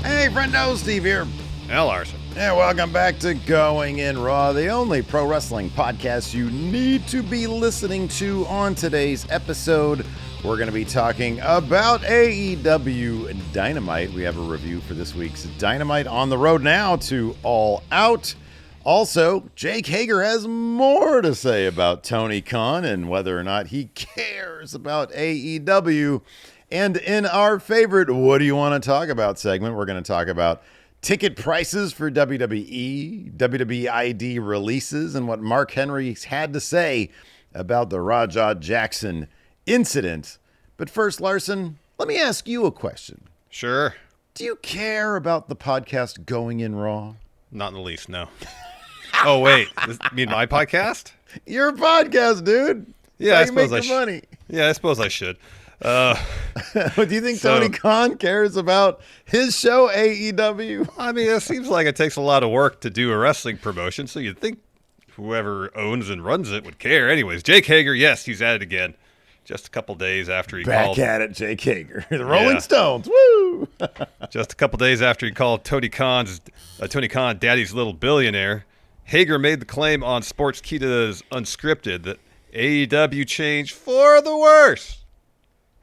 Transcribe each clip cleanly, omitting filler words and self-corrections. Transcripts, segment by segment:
Hey, Friendo, Steve here. Larson. Yeah, welcome back to Going In Raw, the only pro wrestling podcast you need to be listening to. On today's episode, we're going to be talking about AEW Dynamite. We have a review for this week's Dynamite, on the road now to All Out. Also, Jake Hager has more to say about Tony Khan and whether or not he cares about AEW. And in our favorite What Do You Want to Talk About segment, we're going to talk about ticket prices for WWE, WWE ID releases, and what Mark Henry had to say about the Rajah Jackson incident. But first, Larson, let me ask you a question. Sure. Do you care about the podcast Going In Raw? Not in the least, no. Oh, wait. You mean my podcast? Your podcast, dude. Yeah, I suppose I should. Money. Yeah, I suppose I should. Do you think Tony Khan cares about his show, AEW? I mean, it seems like it takes a lot of work to do a wrestling promotion, so you'd think whoever owns and runs it would care. Anyways, Jake Hager, yes, he's at it again. Just a couple days after he called... Back at it, Jake Hager. The Rolling Stones, woo! Just a couple days after he called Tony Khan Daddy's Little Billionaire, Hager made the claim on Sportskeeda's Unscripted that AEW changed for the worse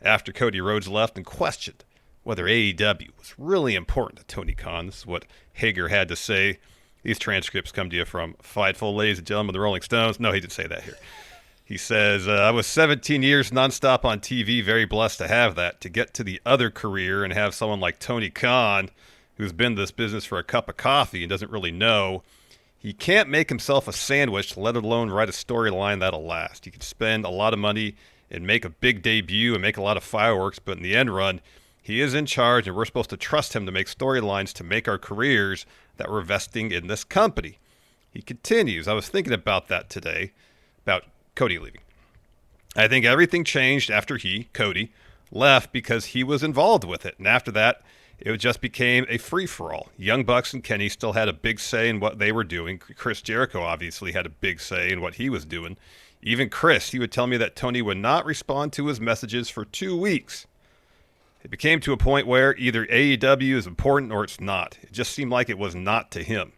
after Cody Rhodes left and questioned whether AEW was really important to Tony Khan. This is what Hager had to say. These transcripts come to you from Fightful, ladies and gentlemen, the Rolling Stones. No, he didn't say that here. He says, I was 17 years nonstop on TV, very blessed to have that. To get to the other career and have someone like Tony Khan, who's been in this business for a cup of coffee and doesn't really know, he can't make himself a sandwich, let alone write a storyline that'll last. He can spend a lot of money and make a big debut and make a lot of fireworks, but in the end run, he is in charge, and we're supposed to trust him to make storylines to make our careers that we're vesting in this company. He continues, I was thinking about that today, about Cody leaving. I think everything changed after Cody, left because he was involved with it, and after that, it just became a free-for-all. Young Bucks and Kenny still had a big say in what they were doing. Chris Jericho obviously had a big say in what he was doing. Even Chris, he would tell me that Tony would not respond to his messages for 2 weeks. It became to a point where either AEW is important or it's not. It just seemed like it was not to him.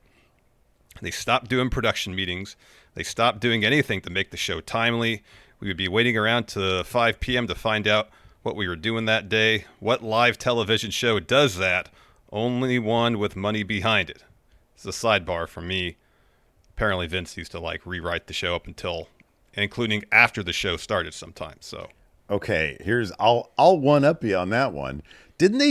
They stopped doing production meetings. They stopped doing anything to make the show timely. We would be waiting around to 5 p.m. to find out what we were doing that day. What live television show does that? Only one with money behind it. It's a sidebar for me. Apparently Vince used to rewrite the show up until, including after the show started sometimes. So, okay, I'll one up you on that one. Didn't they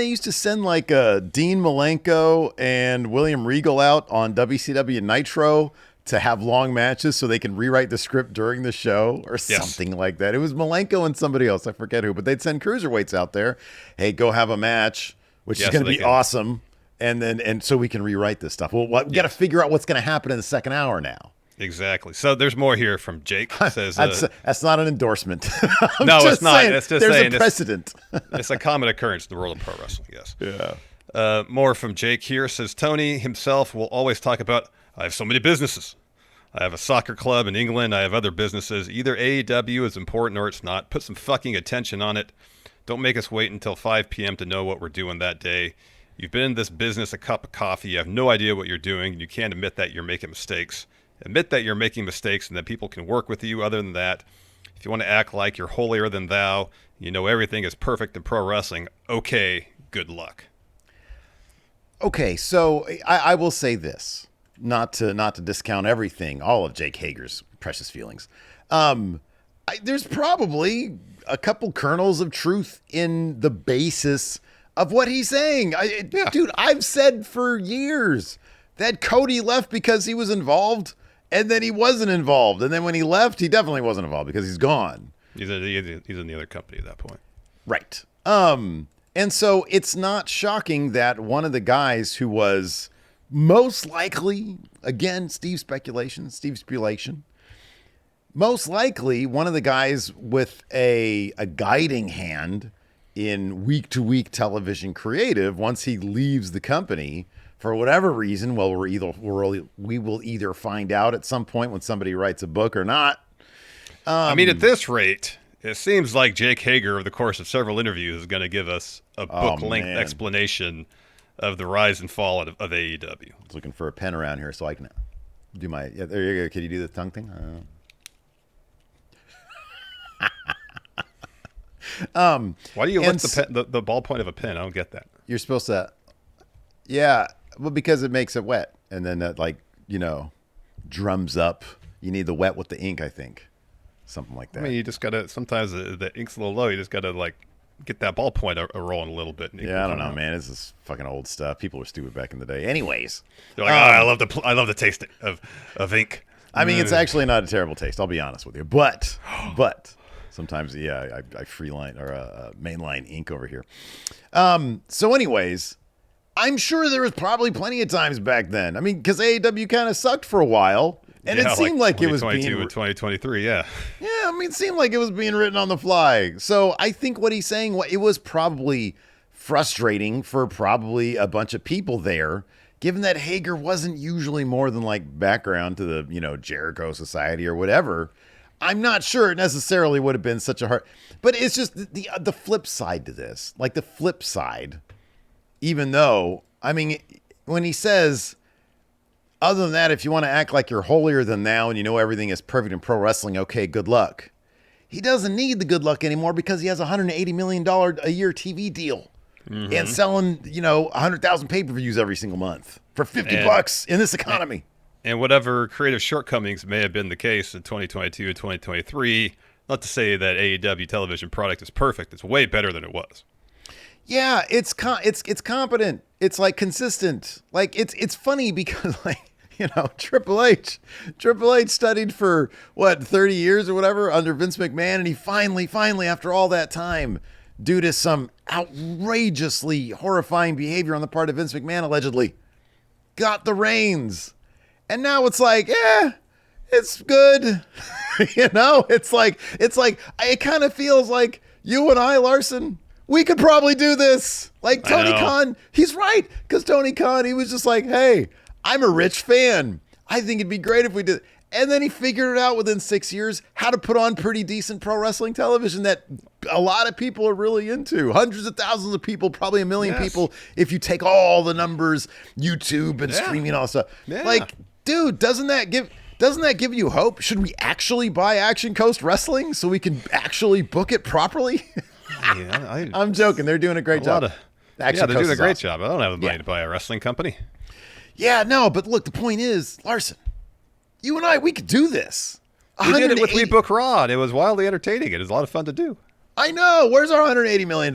used to send Dean Malenko and William Regal out on WCW Nitro to have long matches so they can rewrite the script during the show or something like that? It was Malenko and somebody else, I forget who, but they'd send cruiserweights out there. Hey, go have a match, which is going to be awesome, and so we can rewrite this stuff. Well, we got to figure out what's going to happen in the second hour now. Exactly. So there's more here from Jake. Says that's not an endorsement. No, it's not. Saying, it's just there's saying a precedent. It's a common occurrence in the world of pro wrestling. Yes. Yeah. More from Jake here. Says Tony himself will always talk about, I have so many businesses. I have a soccer club in England. I have other businesses. Either AEW is important or it's not. Put some fucking attention on it. Don't make us wait until 5 p.m. to know what we're doing that day. You've been in this business a cup of coffee. You have no idea what you're doing. You can't admit that you're making mistakes. Admit that you're making mistakes and that people can work with you. Other than that, if you want to act like you're holier than thou, you know everything is perfect in pro wrestling, okay, good luck. Okay, so I will say this, not to discount everything, all of Jake Hager's precious feelings. There's probably a couple kernels of truth in the basis of what he's saying. Dude, I've said for years that Cody left because he was involved, and then he wasn't involved. And then when he left, he definitely wasn't involved because he's gone. He's in the other company at that point. Right. And so it's not shocking that one of the guys who was most likely, again, Steve's speculation, most likely one of the guys with a guiding hand in week-to-week television creative, once he leaves the company, for whatever reason, well, we will either find out at some point when somebody writes a book or not. I mean, at this rate, It seems like Jake Hager, over the course of several interviews, is going to give us a book-length explanation of the rise and fall of AEW. I was looking for a pen around here so I can do my. Yeah, there you go. Can you do the tongue thing? Why do you lift the ballpoint of a pen? I don't get that. You're supposed to. Yeah, well, because it makes it wet, and then that drums up. You need the wet with the ink, I think. Something like that. I mean, you just gotta. Sometimes the ink's a little low. You just gotta get that ballpoint a rolling a little bit. Yeah, I don't know, man. This is fucking old stuff. People were stupid back in the day. Anyways, they're like, I love the taste of ink. I mean, it's actually not a terrible taste. I'll be honest with you, but sometimes, yeah, I freeline or mainline ink over here. So, anyways, I'm sure there was probably plenty of times back then. I mean, because AEW kind of sucked for a while. And it seemed like it was being 2023, yeah. Yeah, I mean, it seemed like it was being written on the fly. So I think what he's saying, it was probably frustrating for probably a bunch of people there, given that Hager wasn't usually more than background to the, Jericho Society or whatever. I'm not sure it necessarily would have been such a hard, but it's just the flip side to this, the flip side, even though, I mean, when he says, other than that, if you want to act like you're holier than thou and you know everything is perfect in pro wrestling, okay, good luck. He doesn't need the good luck anymore because he has a $180 million a year TV deal and selling, 100,000 pay-per-views every single month for $50 in this economy. And whatever creative shortcomings may have been the case in 2022 and 2023, not to say that AEW television product is perfect. It's way better than it was. Yeah, it's competent. It's consistent. It's funny because Triple H studied for 30 years or whatever under Vince McMahon, and he finally after all that time, due to some outrageously horrifying behavior on the part of Vince McMahon allegedly, got the reins. And now it's it's good. It kind of feels like you and I, Larson, we could probably do this. Tony Khan, he's right. Because Tony Khan, he was just hey, I'm a rich fan. I think it'd be great if we did. And then he figured it out within 6 years how to put on pretty decent pro wrestling television that a lot of people are really into. Hundreds of thousands of people, probably 1 million people, if you take all the numbers, YouTube and streaming and all that stuff. Yeah. Dude, doesn't that give you hope? Should we actually buy Action Coast Wrestling so we can actually book it properly? Yeah, I'm joking. They're doing a great job. They're doing a great job. I don't have the money to buy a wrestling company. Yeah, no, but look, the point is, Larson, you and I, we could do this. We did it with We Book Raw. It was wildly entertaining. It was a lot of fun to do. I know. Where's our $180 million?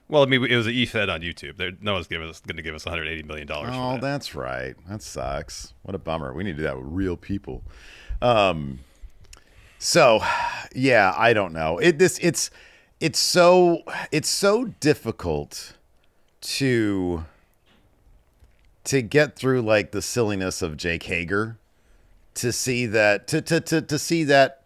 Well, I mean, it was an E-Fed on YouTube. No one's going to give us $180 million. Oh, that's right. That sucks. What a bummer. We need to do that with real people. So, yeah, I don't know. It's so difficult to get through the silliness of Jake Hager, to see that to see that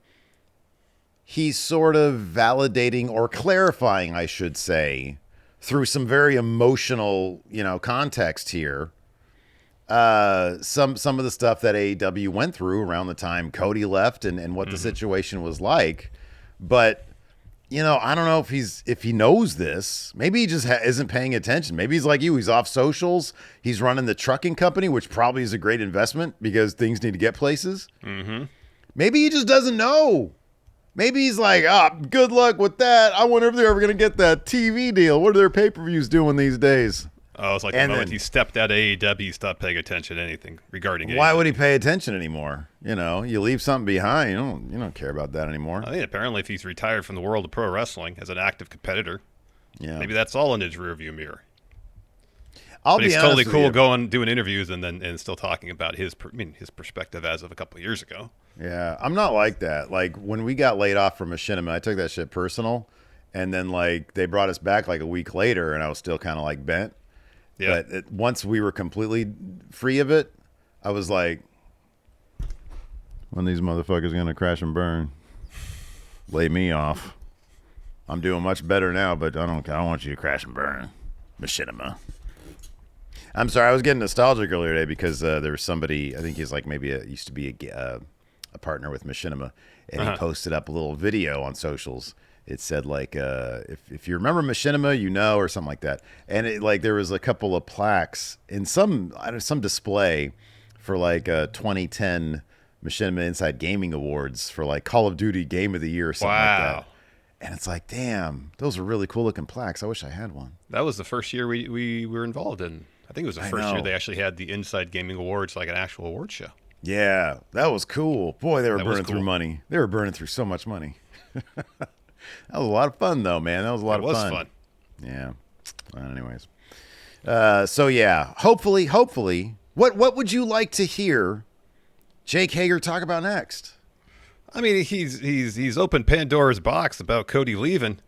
he's sort of validating or clarifying, I should say, through some very emotional, context here, some of the stuff that AEW went through around the time Cody left and what the situation was like. But I don't know if he knows this. Maybe he just isn't paying attention. Maybe he's like you. He's off socials. He's running the trucking company, which probably is a great investment because things need to get places. Mm-hmm. Maybe he just doesn't know. Maybe he's like, good luck with that. I wonder if they're ever going to get that TV deal. What are their pay-per-views doing these days? Oh, it's the moment he stepped out of AEW, he stopped paying attention to anything regarding Why AEW. would he pay attention anymore? You leave something behind. You don't care about that anymore. I mean, apparently if he's retired from the world of pro wrestling as an active competitor, maybe that's all in his rearview mirror. But he's totally cool doing interviews and still talking about his perspective as of a couple of years ago. Yeah, I'm not like that. When we got laid off from Machinima, I took that shit personal, and then they brought us back a week later, and I was still kind of bent. Yeah. But once we were completely free of it, I was like, when these motherfuckers gonna crash and burn? Lay me off. I'm doing much better now, but I don't want you to crash and burn. Machinima. I'm sorry, I was getting nostalgic earlier today because there was somebody, I think he's maybe used to be a a partner with Machinima, and he posted up a little video on socials. It said like, if you remember Machinima, you know, or something like that. And it like there was a couple of plaques in some display for like 2010 Machinima Inside Gaming Awards for like Call of Duty Game of the Year or something like that. And it's like, damn, those are really cool looking plaques. I wish I had one. That was the first year we were involved in. I think it was the first year they actually had the Inside Gaming Awards, like an actual award show. Yeah, that was cool. Boy, they were burning through money. They were burning through so much money. That was a lot of fun, though, man. That was a lot of fun. It was fun. Yeah. Well, anyways. So, yeah, hopefully, what would you like to hear Jake Hager talk about next? I mean, he's opened Pandora's box about Cody leaving.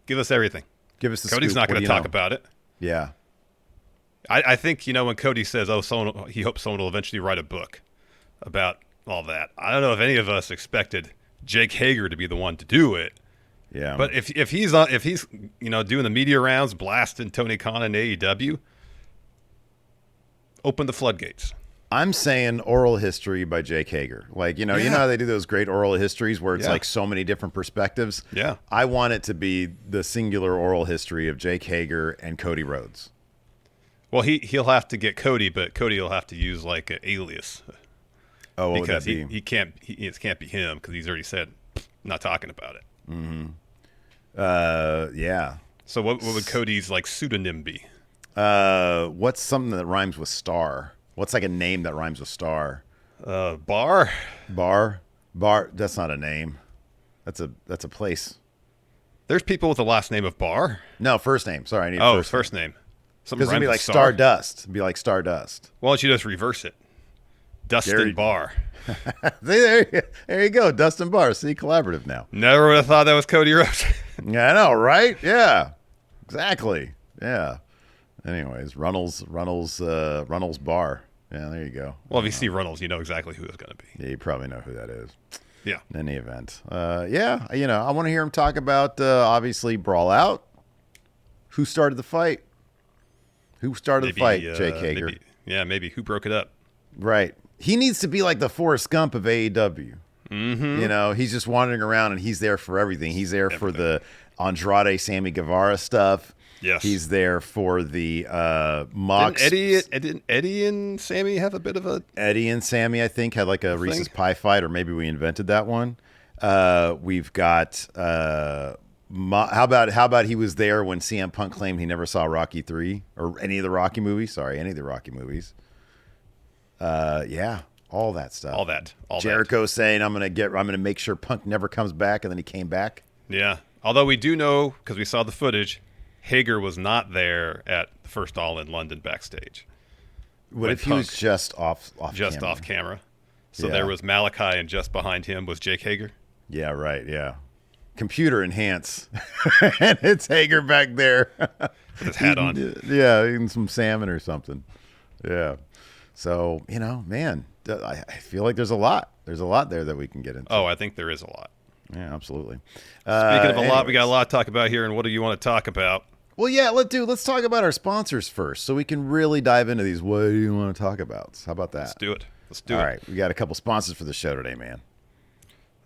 Give us everything. Give us the Cody's scoop. Not going to talk about it. Yeah. I think, when Cody says, he hopes someone will eventually write a book about all that. I don't know if any of us expected Jake Hager to be the one to do it. Yeah. But if he's doing the media rounds, blasting Tony Khan and AEW, open the floodgates. I'm saying oral history by Jake Hager. Like, you know how they do those great oral histories where it's like so many different perspectives? Yeah. I want it to be the singular oral history of Jake Hager and Cody Rhodes. Well, he'll have to get Cody, but Cody will have to use like an alias. Oh, because he can't it can't be him because he's already said not talking about it. Mm-hmm. Yeah. So what would Cody's like pseudonym be? What's something that rhymes with star? What's like a name that rhymes with star? Bar. That's not a name. That's a place. There's people with the last name of Bar. No, first name. Sorry, I need first name. Because it'd be like Stardust. It'd be like Stardust. Why don't you just reverse it? Dustin Bar. There you go. Dustin Bar. See, collaborative now. Never would have thought that was Cody Rhodes. Yeah, I know, right? Yeah, exactly. Yeah. Anyways, Runnels Bar. Yeah, there you go. Well, if you see Runnels, you know exactly who it's going to be. Yeah, you probably know who that is. Yeah. In any event. Yeah, I want to hear him talk about, obviously, Brawl Out. Who started the fight? Who started the fight, Jake Hager? Maybe who broke it up. Right. He needs to be like the Forrest Gump of AEW. Mm-hmm. He's just wandering around and he's there for everything. He's there for the Andrade Sammy Guevara stuff. Yes. He's there for the Mox. Didn't Eddie and Sammy have a bit of a... Eddie and Sammy, I think, had like a Reese's Pie fight, or maybe we invented that one. We've got... how about he was there when CM Punk claimed he never saw Rocky 3 or any of the Rocky movies? Sorry, any of the Rocky movies. Yeah, all that stuff. All that. Jericho saying I'm gonna make sure Punk never comes back, and then he came back. Yeah. Although we do know, because we saw the footage, Hager was not there at the first All in London backstage. What if he was just off camera? So there was Malachi, and just behind him was Jake Hager. Yeah, right. Yeah. Computer enhance, and it's Hager back there with his hat on. Yeah, eating some salmon or something. Yeah. So man, I feel like there's a lot. There's a lot there that we can get into. Oh, I think there is a lot. Yeah, absolutely. Speaking of a lot, we got a lot to talk about here, and what do you want to talk about? Well, yeah, let's talk about our sponsors first, so we can really dive into these. What do you want to talk about? How about that? Let's do it. All right, we got a couple sponsors for the show today, man.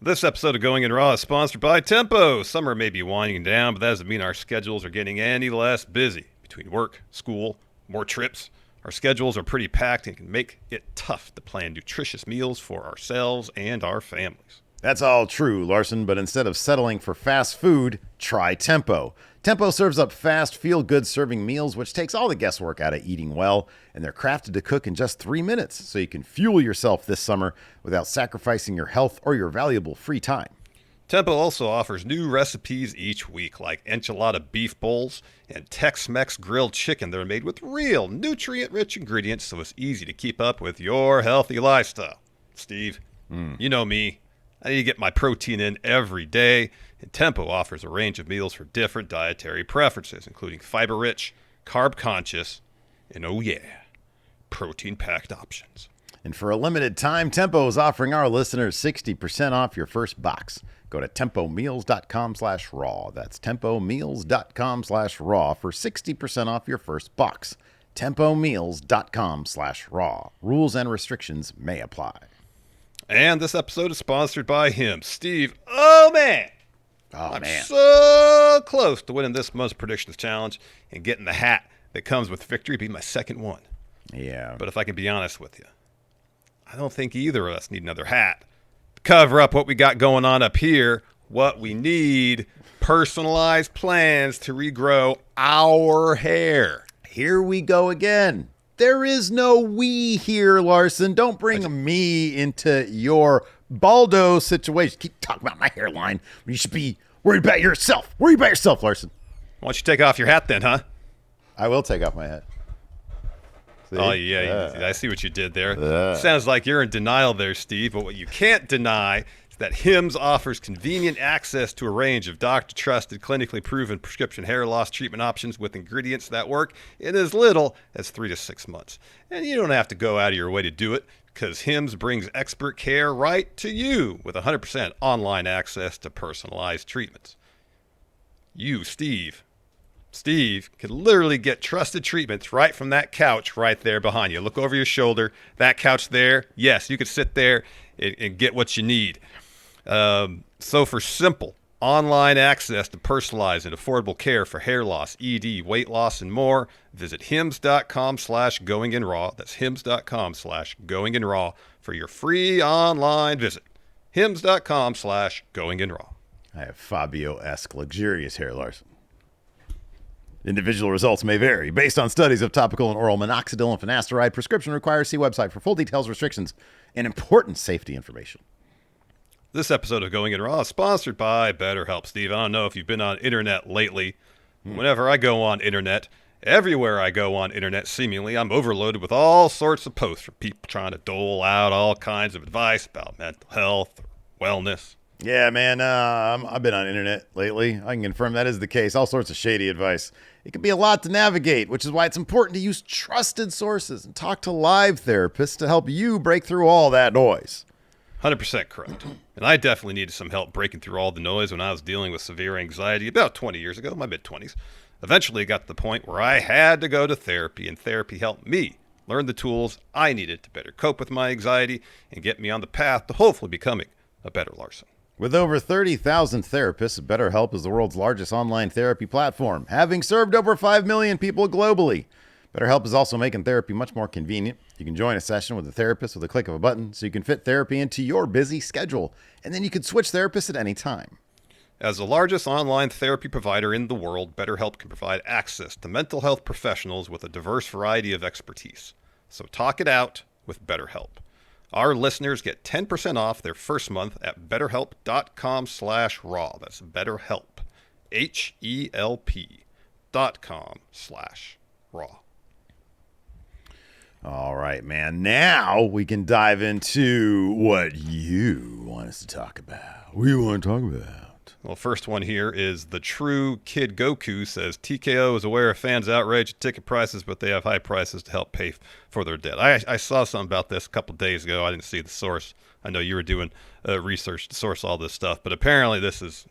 This episode of Going in Raw is sponsored by Tempo. Summer may be winding down, but that doesn't mean our schedules are getting any less busy. Between work, school, more trips, our schedules are pretty packed and can make it tough to plan nutritious meals for ourselves and our families. That's all true, Larson, but instead of settling for fast food, try Tempo. Tempo serves up fast, feel-good serving meals, which takes all the guesswork out of eating well, and they're crafted to cook in just 3 minutes, so you can fuel yourself this summer without sacrificing your health or your valuable free time. Tempo also offers new recipes each week, like enchilada beef bowls and Tex-Mex grilled chicken that are made with real nutrient-rich ingredients, so it's easy to keep up with your healthy lifestyle. Steve, you know me. I need to get my protein in every day, and Tempo offers a range of meals for different dietary preferences, including fiber-rich, carb-conscious, and protein-packed options. And for a limited time, Tempo is offering our listeners 60% off your first box. Go to tempomeals.com/raw. That's tempomeals.com/raw for 60% off your first box. tempomeals.com/raw. Rules and restrictions may apply. And this episode is sponsored by him, Steve. Oh, man. I'm So close to winning this month's predictions challenge and getting the hat that comes with victory, be my second one. Yeah. But if I can be honest with you, I don't think either of us need another hat to cover up what we got going on up here. What we need, personalized plans to regrow our hair. Here we go again. There is no we here, Larson. Don't bring me into your baldo situation. Keep talking about my hairline when you should be worried about yourself. Worry about yourself, Larson. Why don't you take off your hat then, huh? I will take off my hat. See? Oh, yeah, I see what you did there. Sounds like you're in denial there, Steve, but what you can't deny is that Hims offers convenient access to a range of doctor-trusted, clinically proven prescription hair loss treatment options with ingredients that work in as little as 3 to 6 months. And you don't have to go out of your way to do it, because Hims brings expert care right to you with 100% online access to personalized treatments. You, Steve, can literally get trusted treatments right from that couch right there behind you. Look over your shoulder. That couch there, yes, you can sit there and get what you need. So for simple online access to personalized and affordable care for hair loss, ED, weight loss, and more, visit hims.com/goinginraw. That's hims.com/goinginraw for your free online visit. hims.com/goinginraw. I have Fabio-esque luxurious hair, Larson. Individual results may vary based on studies of topical and oral minoxidil and finasteride. Prescription requires see website for full details, restrictions, and important safety information. This episode of Going In Raw is sponsored by BetterHelp. Steve, I don't know if you've been on internet lately. Whenever I go on internet, everywhere I go on internet, seemingly, I'm overloaded with all sorts of posts from people trying to dole out all kinds of advice about mental health or wellness. Yeah, man, I've been on internet lately. I can confirm that is the case. All sorts of shady advice. It can be a lot to navigate, which is why it's important to use trusted sources and talk to live therapists to help you break through all that noise. 100% correct. And I definitely needed some help breaking through all the noise when I was dealing with severe anxiety about 20 years ago, my mid-20s. Eventually got to the point where I had to go to therapy, and therapy helped me learn the tools I needed to better cope with my anxiety and get me on the path to hopefully becoming a better Larson. With over 30,000 therapists, BetterHelp is the world's largest online therapy platform, having served over 5 million people globally. BetterHelp is also making therapy much more convenient. You can join a session with a therapist with a click of a button, so you can fit therapy into your busy schedule, and then you can switch therapists at any time. As the largest online therapy provider in the world, BetterHelp can provide access to mental health professionals with a diverse variety of expertise. So talk it out with BetterHelp. Our listeners get 10% off their first month at betterhelp.com/raw. That's BetterHelp, HELP.com/raw. All right, man. Now we can dive into what you want us to talk about. What do you want to talk about? Well, first one here is the true Kid Goku says TKO is aware of fans' outrage at ticket prices, but they have high prices to help pay for their debt. I saw something about this a couple days ago. I didn't see the source. I know you were doing research to source all this stuff, but apparently this is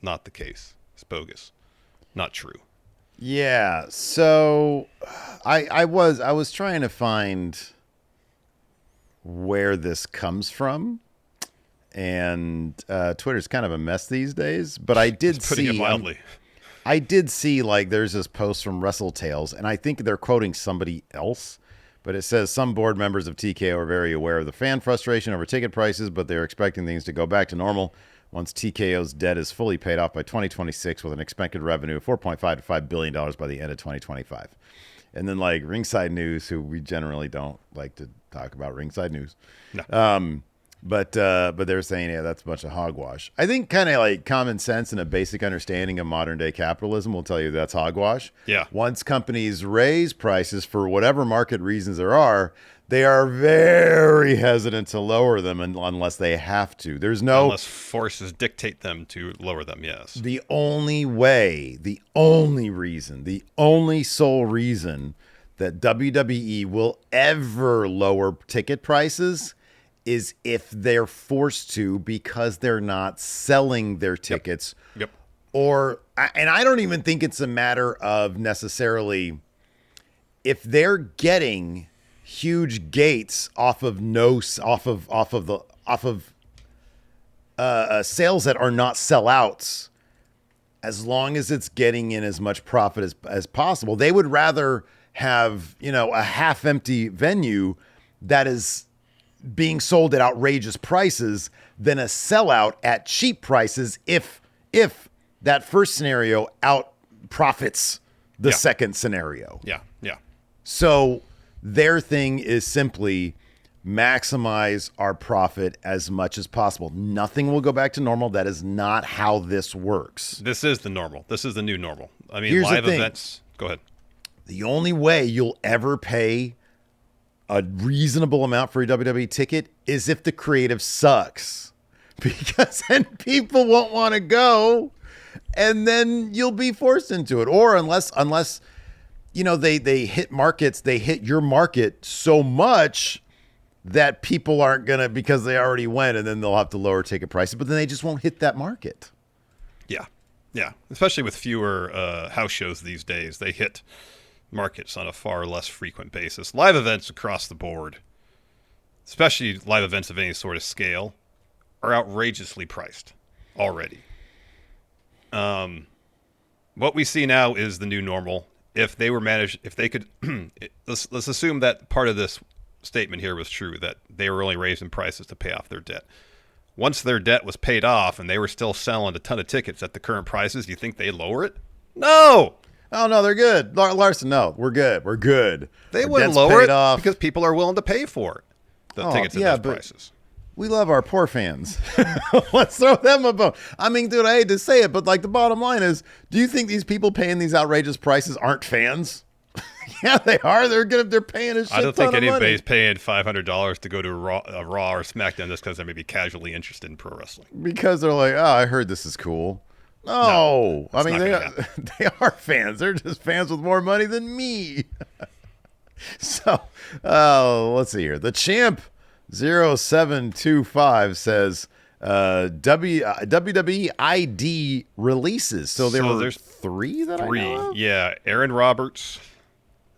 not the case. It's bogus, not true. Yeah, so I was trying to find where this comes from, and Twitter's kind of a mess these days. But I did putting it mildly. I did see like there's this post from WrestleTales, and I think they're quoting somebody else. But it says some board members of TKO are very aware of the fan frustration over ticket prices, but they're expecting things to go back to normal once TKO's debt is fully paid off by 2026 with an expected revenue of $4.5 to $5 billion by the end of 2025. And then like Ringside News, who we generally don't like to talk about Ringside News. No. But they're saying, yeah, that's a bunch of hogwash. I think kind of like common sense and a basic understanding of modern day capitalism will tell you that's hogwash. Yeah. Once companies raise prices for whatever market reasons there are, they are very hesitant to lower them unless they have to. Unless forces dictate them to lower them, yes. The only way, the only reason, the only sole reason that WWE will ever lower ticket prices is if they're forced to because they're not selling their tickets. Yep. And I don't even think it's a matter of necessarily if they're getting huge gates off of sales that are not sellouts, as long as it's getting in as much profit as possible. They would rather have, a half empty venue that is being sold at outrageous prices than a sellout at cheap prices if that first scenario out profits the second scenario. Yeah. So their thing is simply maximize our profit as much as possible. Nothing will go back to normal. That is not how this works. This is the normal. This is the new normal. I mean, Here's live the thing. events. Go ahead. The only way you'll ever pay a reasonable amount for a WWE ticket is if the creative sucks, because then people won't want to go, and then you'll be forced into it. Or unless they hit markets, they hit your market so much that people aren't going to, because they already went, and then they'll have to lower ticket prices, but then they just won't hit that market. Yeah. Especially with fewer house shows these days. They hit markets on a far less frequent basis. Live events across the board, especially live events of any sort of scale, are outrageously priced already. What we see now is the new normal. If they could, let's assume that part of this statement here was true, that they were only raising prices to pay off their debt. Once their debt was paid off and they were still selling a ton of tickets at the current prices, do you think they'd lower it? No. Oh, no, they're good. Larson, no, we're good. We're good. They wouldn't lower it because people are willing to pay for it. The tickets at those prices. We love our poor fans. Let's throw them a bone. I mean, dude, I hate to say it, but the bottom line is, do you think these people paying these outrageous prices aren't fans? Yeah, they are. They're paying a shit ton of money. I don't think anybody's paying $500 to go to a Raw or SmackDown just because they may be casually interested in pro wrestling. Because they're like, oh, I heard this is cool. No, I mean, they are fans. They're just fans with more money than me. So, let's see here. The Champ 0725 says WWE ID releases. So there's three that I know of? Yeah. Aaron Roberts,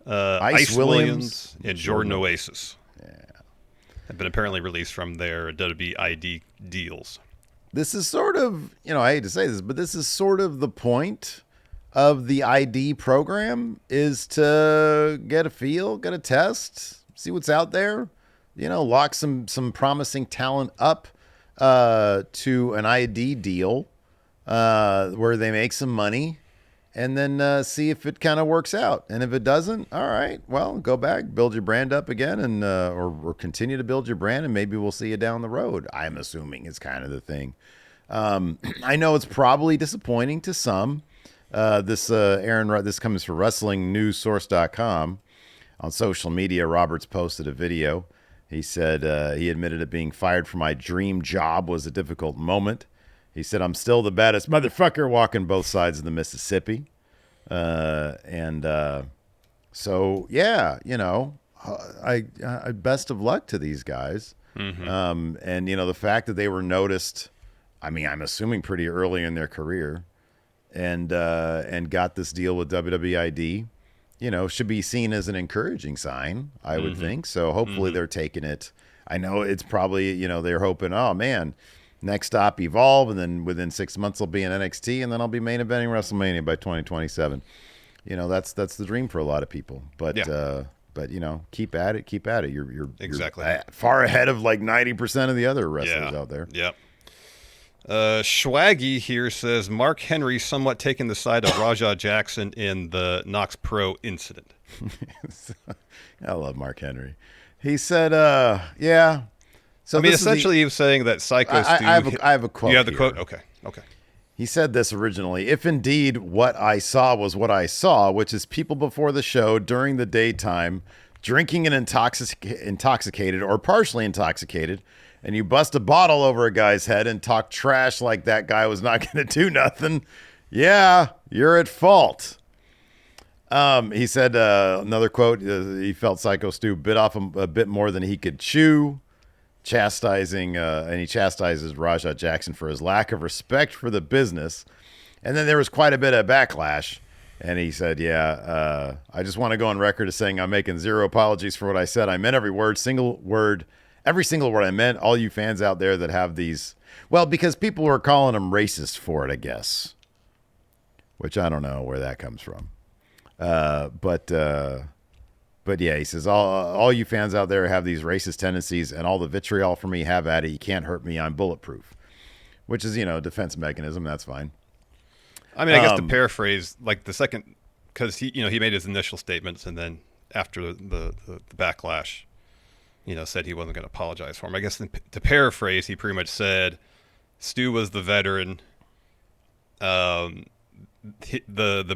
Ice Williams, and Jordan Oasis. Yeah. Have been apparently released from their WWE ID deals. This is sort of, I hate to say this, but this is sort of the point of the ID program, is to get a feel, get a test, see what's out there, lock some promising talent up to an ID deal where they make some money, and then see if it kind of works out. And if it doesn't, all right, well, go back, build your brand up again, and or continue to build your brand, and maybe we'll see you down the road. I'm assuming is kind of the thing. I know it's probably disappointing to some. This comes from WrestlingNewsSource.com. On social media, Roberts posted a video. He said he admitted that being fired from my dream job was a difficult moment. He said, I'm still the baddest motherfucker walking both sides of the Mississippi. So, yeah, I best of luck to these guys. Mm-hmm. And, the fact that they were noticed, I mean, I'm assuming pretty early in their career, and got this deal with WWID, should be seen as an encouraging sign, I would think. So hopefully they're taking it. I know it's probably, they're hoping, oh, man, next stop Evolve, and then within 6 months I'll be in NXT, and then I'll be main eventing WrestleMania by 2027. That's the dream for a lot of people. But keep at it. You're exactly far ahead of 90% of the other wrestlers out there. Yep. Schwaggy here says Mark Henry somewhat taking the side of Rajah Jackson in the Knox Pro incident. I love Mark Henry. He said, yeah. So essentially he was saying that Psycho Stu... I have a quote. You have the here. quote? Okay. He said this originally: if indeed what I saw was what I saw, which is people before the show during the daytime drinking and intoxicated or partially intoxicated, and you bust a bottle over a guy's head and talk trash like that guy was not going to do nothing, yeah, you're at fault. He said, another quote, he felt Psycho Stu bit off a bit more than he could chew, and he chastises Rajah Jackson for his lack of respect for the business. And then there was quite a bit of backlash. And he said, I just want to go on record as saying I'm making zero apologies for what I said. I meant every word, every single word I meant. All you fans out there that have these, well, because people were calling him racist for it, I guess, which I don't know where that comes from. But yeah, he says, all you fans out there have these racist tendencies and all the vitriol for me, have at it. You can't hurt me. I'm bulletproof, which is, defense mechanism. That's fine. I mean, I guess to paraphrase, like the second, because he made his initial statements, and then after the backlash, said he wasn't going to apologize for him. I guess to paraphrase, he pretty much said Stu was the veteran. The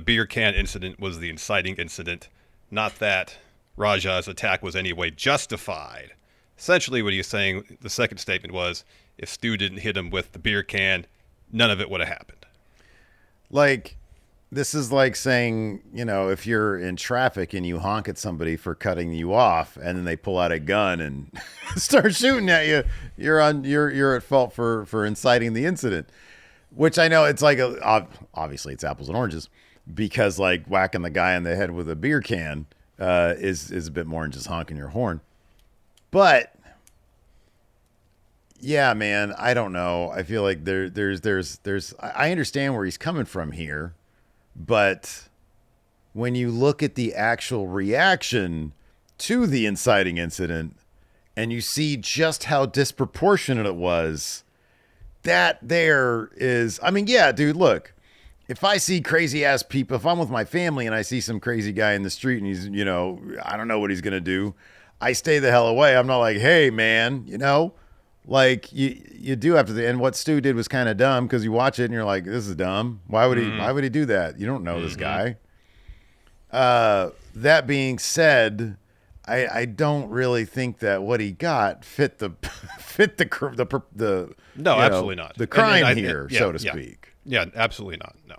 beer can incident was the inciting incident, not that Raja's attack was anyway justified. Essentially, what he was saying, the second statement was, if Stu didn't hit him with the beer can, none of it would have happened. Like, this is like saying, if you're in traffic and you honk at somebody for cutting you off, and then they pull out a gun and start shooting at you, you're at fault for inciting the incident. Which I know it's like obviously it's apples and oranges, because like whacking the guy in the head with a beer can is a bit more than just honking your horn. But yeah, man, I don't know. I feel like there's I understand where he's coming from here, but when you look at the actual reaction to the inciting incident and you see just how disproportionate it was, that there is, I mean, yeah, dude, look, if I see crazy ass people, if I'm with my family and I see some crazy guy in the street and he's, I don't know what he's going to do, I stay the hell away. I'm not like, hey, man, like you do have to, and what Stu did was kind of dumb, because you watch it and you're like, this is dumb. Why would he do that? You don't know this guy. That being said, I don't really think that what he got fit the no, absolutely not. The crime here, so to speak. Yeah, absolutely not. No.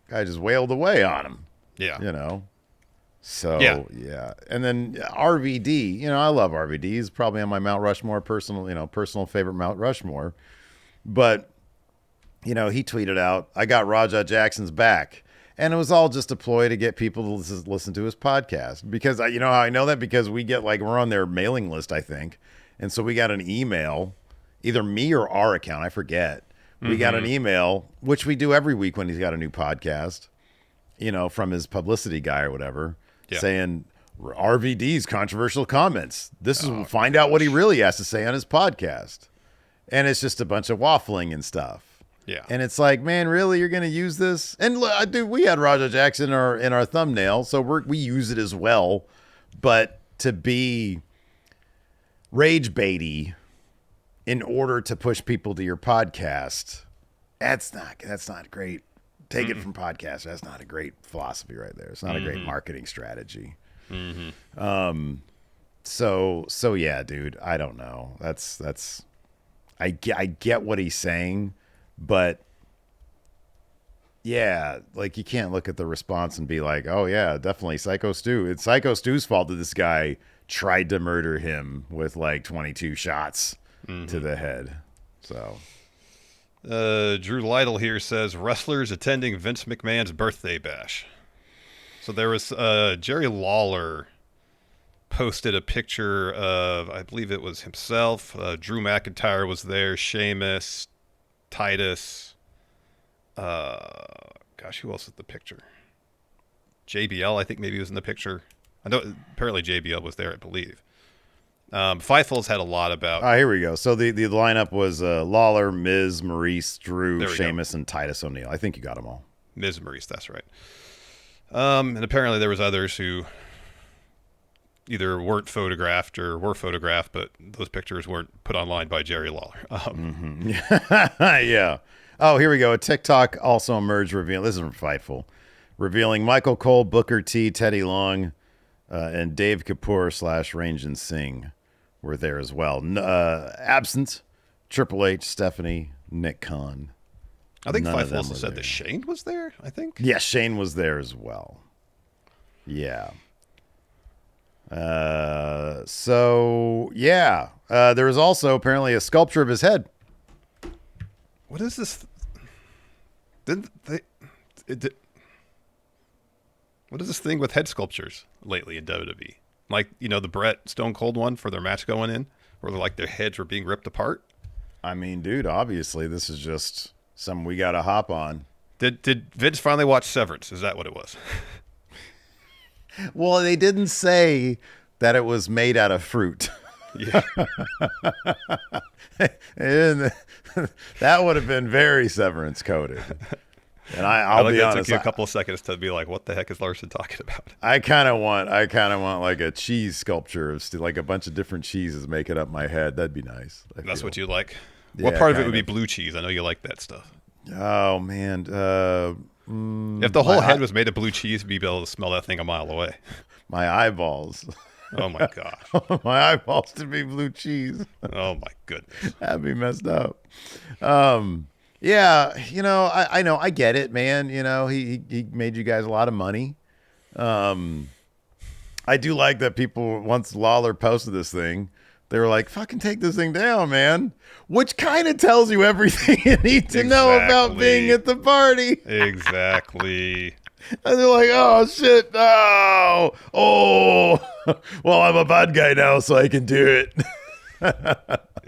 Guy just wailed away on him. Yeah. So, yeah. And then RVD, I love RVD. He's probably on my Mount Rushmore personal favorite Mount Rushmore. But, he tweeted out, I got Raja Jackson's back. And it was all just a ploy to get people to listen to his podcast. Because, how I know that? Because we get, we're on their mailing list, I think. And so we got an email, either me or our account, I forget. We got an email, which we do every week when he's got a new podcast, from his publicity guy or whatever, saying RVD's controversial comments. This is find out what he really has to say on his podcast. And it's just a bunch of waffling and stuff. Yeah. And it's like, man, really, you're going to use this? And dude, we had Raja Jackson in our thumbnail, so we use it as well. But to be rage baity in order to push people to your podcast, that's not great. Take it from podcast. That's not a great philosophy right there. It's not a great marketing strategy. So yeah, dude, I don't know. I get what he's saying, but yeah, like you can't look at the response and be like, oh yeah, definitely Psycho Stu. It's Psycho Stu's fault that this guy tried to murder him with 22 shots to the head. So Drew Lytle here says wrestlers attending Vince McMahon's birthday bash. So there was Jerry Lawler posted a picture of, I believe it was himself. Drew McIntyre was there. Sheamus, Titus. Gosh, who else was in the picture? JBL, I think maybe was in the picture. I know apparently JBL was there, I believe. Fightful's had a lot about. Here we go. So the lineup was Lawler, Miz, Maurice, Drew, Sheamus, and Titus O'Neil. I think you got them all. Miz, Maurice, that's right. And apparently there was others who either weren't photographed or were photographed, but those pictures weren't put online by Jerry Lawler. Yeah. Oh, here we go. A TikTok also emerged revealing. This is from Fightful, revealing Michael Cole, Booker T, Teddy Long, and Dave Kapoor / Range and Singh were there as well. Absent Triple H, Stephanie, Nick Khan. I think Fightful also said that Shane was there, I think. Yeah, Shane was there as well. Yeah. So, yeah. There was also apparently a sculpture of his head. What is this? What is this thing with head sculptures lately in WWE? Like, the Bret Stone Cold one for their match going in, where like their heads were being ripped apart. I mean, dude, obviously this is just something we got to hop on. Did Vince finally watch Severance? Is that what it was? Well, they didn't say that it was made out of fruit. Yeah. And that would have been very Severance coded. And I'll be honest, it took you a couple of seconds to be like, "What the heck is Larson talking about?" I kind of want like a cheese sculpture of like a bunch of different cheeses making up my head. That'd be nice. That's what you like. Yeah, what part of it would be blue cheese? I know you like that stuff. Oh man, if the whole head was made of blue cheese, you'd be able to smell that thing a mile away. My eyeballs. Oh my gosh. My eyeballs to be blue cheese. Oh my goodness. That'd be messed up. Yeah, I know, I get it, man. He made you guys a lot of money. I do like that people, once Lawler posted this thing, they were like, fucking take this thing down, man. Which kind of tells you everything you need to know about being at the party. Exactly. And they're like, oh, shit, no. Oh, well, I'm a bad guy now, so I can do it.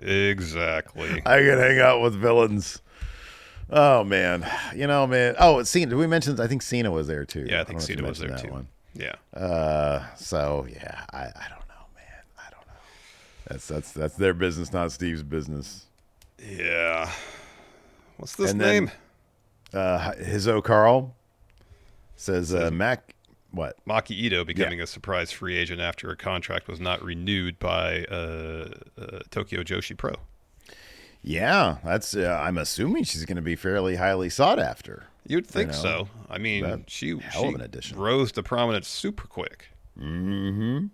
Exactly. I can hang out with villains. Oh, man. Man. Oh, Cena. Did we mention? I think Cena was there, too. Yeah, I think Cena was there, too. One. Yeah. So, yeah, I don't know, man. I don't know. That's their business, not Steve's business. Yeah. What's this name? Hizzo Carl says Mac. What? Maki Ito becoming a surprise free agent after a contract was not renewed by Tokyo Joshi Pro. Yeah, that's. I'm assuming she's going to be fairly highly sought after. You'd think so. I mean, she of an addition. Rose to prominence super quick. Mm-hmm.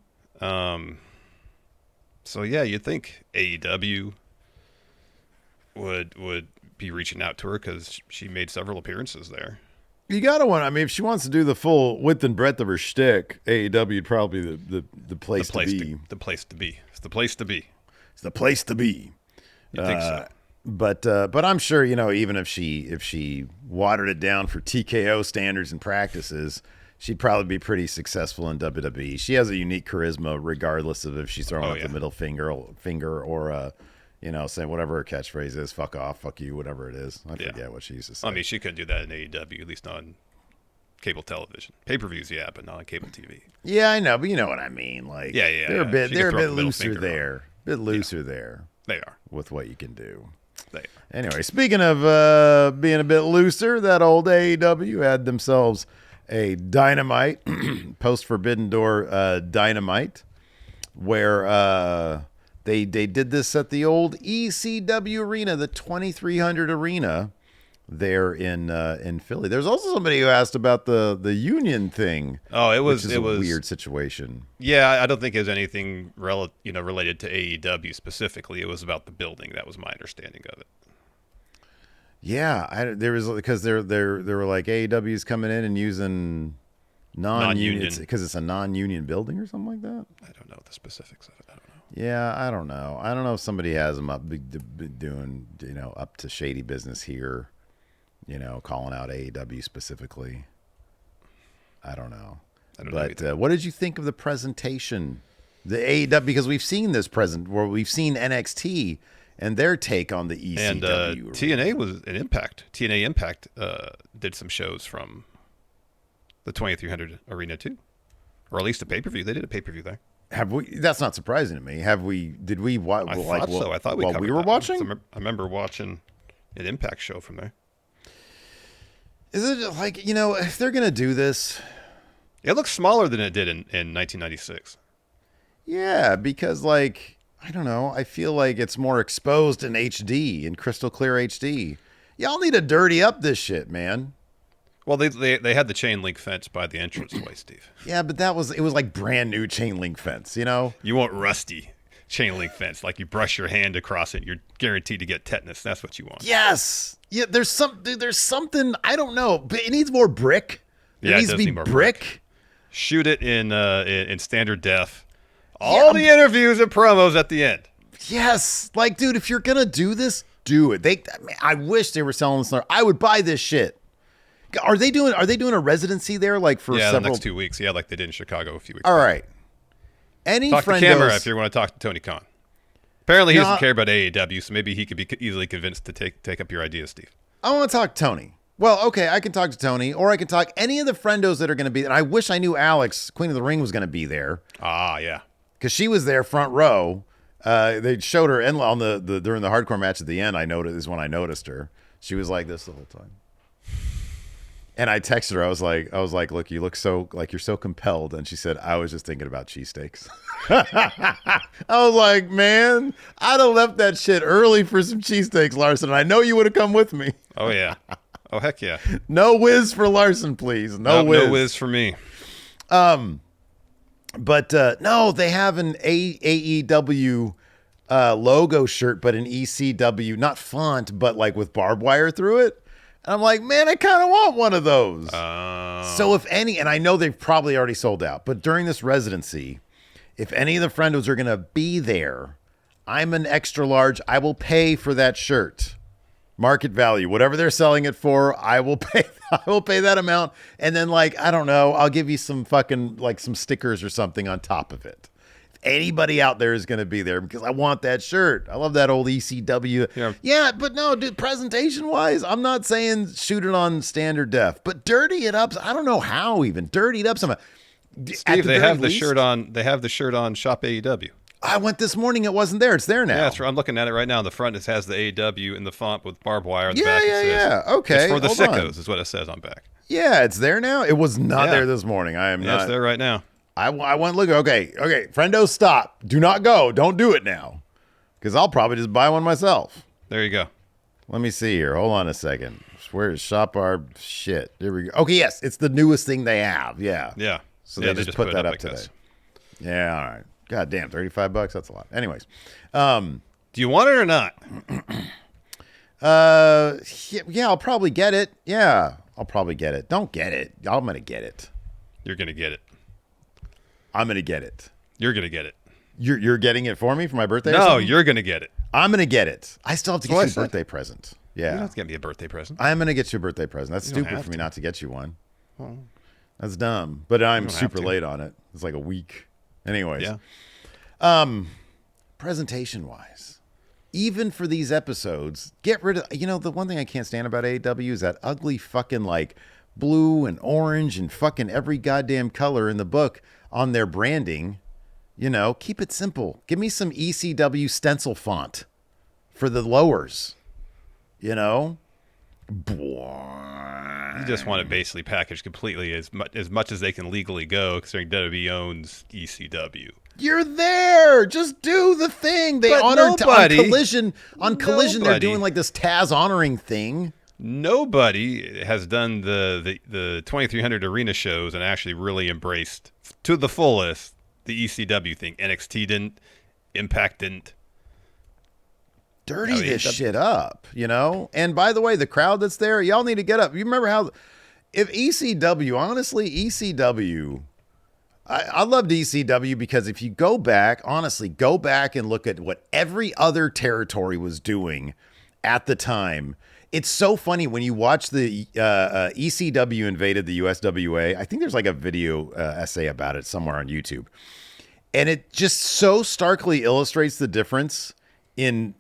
So yeah, you'd think AEW would be reaching out to her because she made several appearances there. You gotta want. I mean, if she wants to do the full width and breadth of her shtick, AEW would probably be the place to be. The place to be. It's the place to be. It's the place to be. You think so? But I'm sure, even if she watered it down for TKO standards and practices, she'd probably be pretty successful in WWE. She has a unique charisma, regardless of if she's throwing up the middle finger or saying whatever her catchphrase is, fuck off, fuck you, whatever it is. I forget what she used to say. I mean, she couldn't do that in AEW, at least not on cable television. Pay-per-views, yeah, but not on cable TV. Yeah, I know, but you know what I mean. Like, they're a bit looser there. There. They are. With what you can do. They are. Anyway, speaking of being a bit looser, that old AEW had themselves a Dynamite, post-Forbidden Door Dynamite, where they did this at the old ECW arena, the 2300 arena there in Philly. There's also somebody who asked about the union thing. Oh, it was a weird situation. Yeah, I don't think it was anything related to AEW specifically. It was about the building. That was my understanding of it. Yeah, there was because they were like AEW's coming in and using non-union because it's a non-union building or something like that. I don't know the specifics of it. I don't know. Yeah, I don't know. I don't know if somebody has them up doing up to shady business here. Calling out AEW specifically. I don't know. But what did you think of the presentation? The AEW, because we've seen this where we've seen NXT and their take on the ECW. And TNA was an Impact. TNA Impact did some shows from the 2300 arena too. Or at least a pay-per-view. They did a pay-per-view there. Have we? That's not surprising to me. Have we? Did we? I thought so. I thought we were watching. I remember watching an Impact show from there. Is it like, if they're going to do this? It looks smaller than it did in 1996. Yeah, because I don't know. I feel like it's more exposed in HD, in crystal clear HD. Y'all need to dirty up this shit, man. Well, they had the chain link fence by the entranceway, Steve. Yeah, but it was like brand new chain link fence, You want rusty chain link fence, like you brush your hand across it, you're guaranteed to get tetanus. That's what you want. Yes. Yeah, there's something, I don't know, but it needs more brick. It needs to be more brick. Shoot it in standard def. All the interviews and promos at the end. Yes. Dude, if you're going to do this, do it. I wish they were selling this. I would buy this shit. Are they doing a residency there like for the several next 2 weeks? Yeah, like they did in Chicago a few weeks All back. right. Any Talk to friendos... camera if you want to talk to Tony Khan. Apparently he doesn't care about AEW, so maybe he could be easily convinced to take up your idea, Steve. I want to talk to Tony. Well, okay, I can talk to Tony, or I can talk any of the friendos that are going to be there. And I wish I knew Alex, Queen of the Ring, was going to be there. Ah, yeah. Because she was there front row. They showed her on the during the hardcore match at the end. Is when I noticed her. She was like this the whole time. And I texted her. I was like, look, you look so like you're so compelled. And she said, I was just thinking about cheesesteaks. I was like, man, I'd have left that shit early for some cheesesteaks, Larson. And I know you would have come with me. Oh, yeah. Oh, heck yeah. No whiz for Larson, please. No whiz for me. But no, they have an AEW logo shirt, but an ECW, not font, but like with barbed wire through it. And I'm like, man, I kind of want one of those. So if any, and I know they've probably already sold out, but during this residency, if any of the friendos are going to be there, I'm an extra large. I will pay for that shirt. Market value, whatever they're selling it for, I will pay. I will pay that amount, and then like I don't know, I'll give you some fucking like some stickers or something on top of it. If anybody out there is going to be there, because I want that shirt. I love that old ECW. Yeah, but no, dude. Presentation wise, I'm not saying shoot it on standard def, but dirty it up. I don't know how even dirty it up somehow. Steve, they have the shirt on. They have the shirt on Shop AEW. I went this morning. It wasn't there. It's there now. Yeah, that's right. I'm looking at it right now. In the front, it has the AEW in the font with barbed wire. On the back, yeah. Okay. It's for the sickos, is what it says on back. Yeah, it's there now. It was not there this morning. I am not. It's there right now. I went looking. Okay. Friendo, stop. Do not go. Don't do it now. Because I'll probably just buy one myself. There you go. Let me see here. Hold on a second. Where is Shop Our shit? There we go. Okay, yes. It's the newest thing they have. Yeah. Yeah. So they just put that up like today. This. Yeah, all right. God damn, $35. That's a lot. Anyways. Do you want it or not? Yeah, I'll probably get it. Yeah, I'll probably get it. Don't get it. I'm going to get it. You're going to get it. I'm going to get it. You're going to get it. You're getting it for me for my birthday? No, you're going to get it. I'm going to get it. I still have to get you a birthday present. Yeah. You don't have to get me a birthday present. I'm going to get you a birthday present. That's stupid for me not to get you one. Well, that's dumb. But I'm super late on it. It's like a week. Anyways. Yeah. Presentation wise, even for these episodes, get rid of, the one thing I can't stand about AEW is that ugly fucking like blue and orange and fucking every goddamn color in the book on their branding. Keep it simple. Give me some ECW stencil font for the lowers. You just want it basically packaged completely as much as they can legally go, considering WWE owns ECW. You're there. Just do the thing. They honored on Collision. On Collision, they're doing like this Taz honoring thing. Nobody has done the 2300 arena shows and actually really embraced to the fullest the ECW thing. NXT didn't. Impact didn't. Dirty this shit up, And by the way, the crowd that's there, y'all need to get up. You remember how, if ECW, honestly, ECW, I loved ECW because if you go back and look at what every other territory was doing at the time. It's so funny when you watch the ECW invaded the USWA. I think there's like a video essay about it somewhere on YouTube. And it just so starkly illustrates the difference in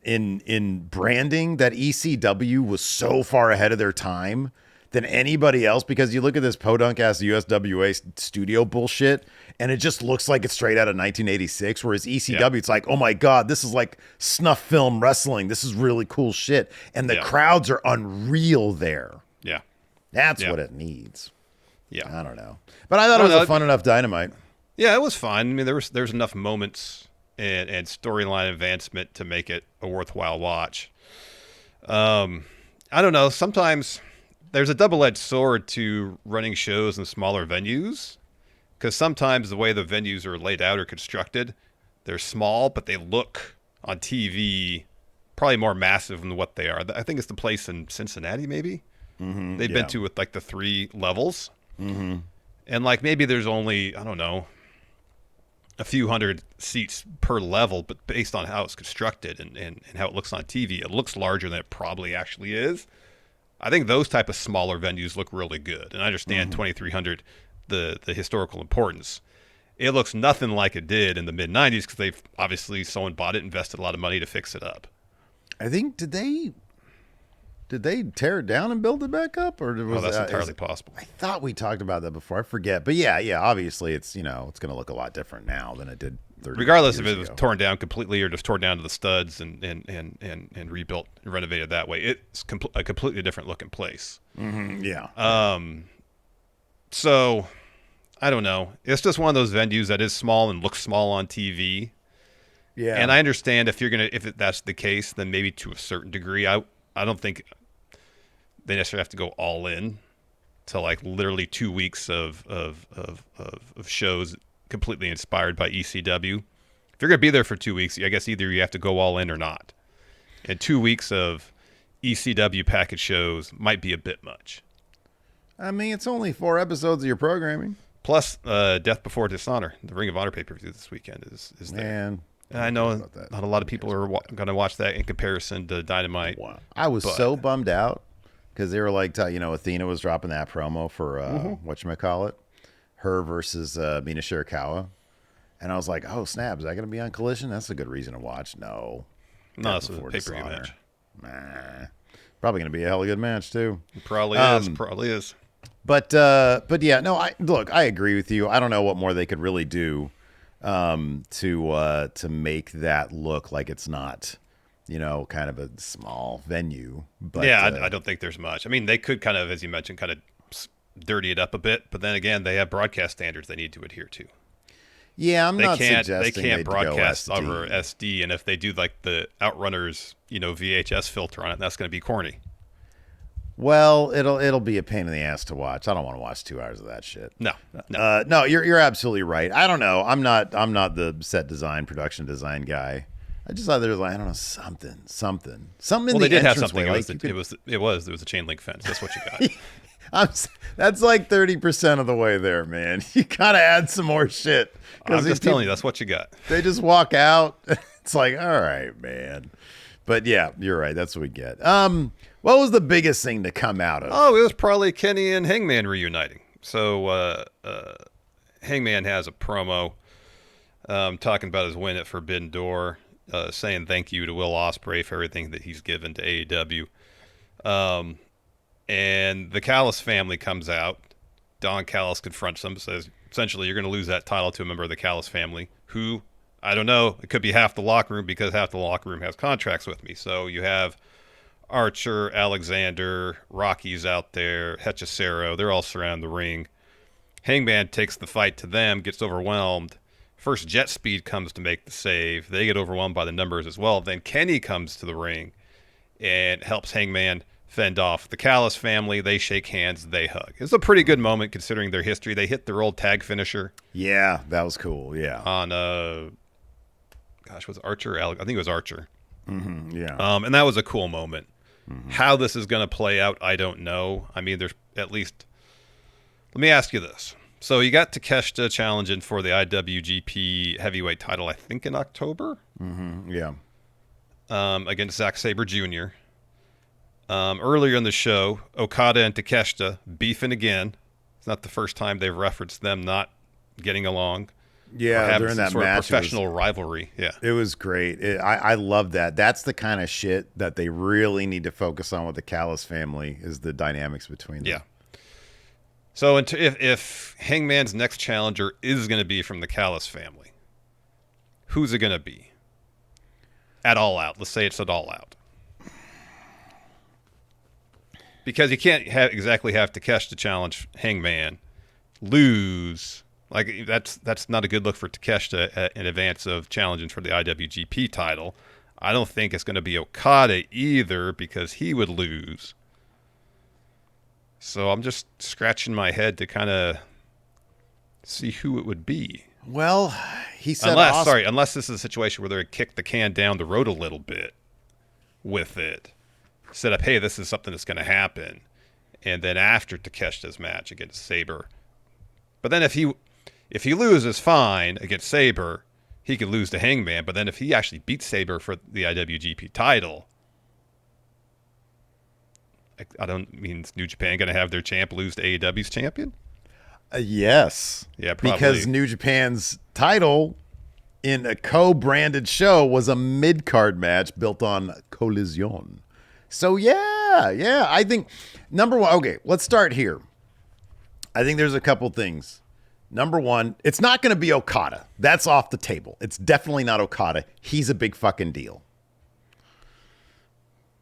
branding that ECW was so far ahead of their time than anybody else, because you look at this podunk ass USWA studio bullshit and it just looks like it's straight out of 1986, whereas ECW it's like, oh my god, this is like snuff film wrestling, this is really cool shit, and the crowds are unreal there. That's what it needs. I don't know, but I thought it was a fun enough Dynamite. It was fun. I mean, there's enough moments and storyline advancement to make it a worthwhile watch. I don't know. Sometimes there's a double-edged sword to running shows in smaller venues, because sometimes the way the venues are laid out or constructed, they're small, but they look on TV probably more massive than what they are. I think it's the place in Cincinnati, maybe. Mm-hmm, they've been to with like the 3 levels. Mm-hmm. And like maybe there's only, I don't know, a few hundred seats per level, but based on how it's constructed and how it looks on TV, it looks larger than it probably actually is. I think those type of smaller venues look really good. And I understand 2,300, the historical importance. It looks nothing like it did in the mid-'90s because they've obviously someone bought it, invested a lot of money to fix it up. I think did they tear it down and build it back up, or was that's entirely possible. I thought we talked about that before. I forget, but yeah. Obviously, it's it's going to look a lot different now than it did 30 regardless years if it was ago. torn down completely or just torn down to the studs and rebuilt and renovated that way. It's a completely different looking place. Yeah. So I don't know. It's just one of those venues that is small and looks small on TV. Yeah. And I understand if that's the case, then maybe to a certain degree. I don't think they necessarily have to go all in to like literally 2 weeks of shows completely inspired by ECW. If you're going to be there for 2 weeks, I guess either you have to go all in or not. And 2 weeks of ECW package shows might be a bit much. I mean, it's only 4 episodes of your programming. Plus, Death Before Dishonor, the Ring of Honor pay-per-view this weekend is there. Man, and I know not a lot of people are going to watch that in comparison to Dynamite. Wow. I was so bummed out because they were like, Athena was dropping that promo for whatchamacallit, her versus Mina Shirakawa. And I was like, oh, snap, is that going to be on Collision? That's a good reason to watch. No, it's a pay-per-view match. Nah. Probably going to be a hell of a good match, too. It probably is. But yeah, no, I agree with you. I don't know what more they could really do to make that look like it's not, kind of a small venue. But yeah, I don't think there's much. I mean, they could kind of, as you mentioned, kind of dirty it up a bit, but then again, they have broadcast standards they need to adhere to. Yeah, I'm not suggesting they can't broadcast go SD. over SD, and if they do like the Outrunners, VHS filter on it, that's going to be corny. Well, it'll be a pain in the ass to watch. I don't want to watch 2 hours of that shit. No. No, you're absolutely right. I don't know. I'm not the set design, production design guy. I just thought there was I don't know, something. Well, they did have something. There was a chain link fence. That's what you got. That's like 30% of the way there, man. You gotta add some more shit. I'm just telling you, that's what you got. They just walk out. It's like, all right, man. But yeah, you're right. That's what we get. What was the biggest thing to come out of? Oh, it was probably Kenny and Hangman reuniting. So Hangman has a promo talking about his win at Forbidden Door, saying thank you to Will Ospreay for everything that he's given to AEW. And the Callis family comes out. Don Callis confronts them, says, essentially, you're going to lose that title to a member of the Callis family, who, I don't know, it could be half the locker room because half the locker room has contracts with me. So you have Archer, Alexander, Rocky's out there, Hechicero, they're all surrounding the ring. Hangman takes the fight to them, gets overwhelmed. First, Jet Speed comes to make the save. They get overwhelmed by the numbers as well. Then Kenny comes to the ring and helps Hangman fend off the Callis family. They shake hands, they hug. It's a pretty good moment considering their history. They hit their old tag finisher. Yeah, that was cool. Yeah. On was Archer? I think it was Archer. Mm-hmm, yeah. And that was a cool moment. Mm-hmm. How this is going to play out, I don't know. I mean, there's at least. Let me ask you this. So you got Takeshita challenging for the IWGP Heavyweight title, I think in October. Mm-hmm, yeah. Against Zack Sabre Jr. Earlier in the show, Okada and Takeshita beefing again. It's not the first time they've referenced them not getting along. Yeah, during that match, professional rivalry. Yeah, it was great. I love that. That's the kind of shit that they really need to focus on with the Callis family, is the dynamics between them. Yeah. So if Hangman's next challenger is going to be from the Callis family, who's it going to be? At All Out. Let's say it's at All Out. Because you can't exactly have Takeshita challenge Hangman, lose. Like that's not a good look for Takeshita in advance of challenging for the IWGP title. I don't think it's going to be Okada either because he would lose. So I'm just scratching my head to kind of see who it would be. Well, he said unless this is a situation where they kick the can down the road a little bit with it. Set up, hey, this is something that's going to happen. And then after Takeshita's match against Sabre. But then if he loses, fine, against Sabre, he could lose to Hangman. But then if he actually beats Sabre for the IWGP title, I don't mean is New Japan going to have their champ lose to AEW's champion? Yes. Yeah, probably. Because New Japan's title in a co-branded show was a mid-card match built on Collision. So, yeah. I think, number one, okay, let's start here. I think there's a couple things. Number one, it's not going to be Okada. That's off the table. It's definitely not Okada. He's a big fucking deal.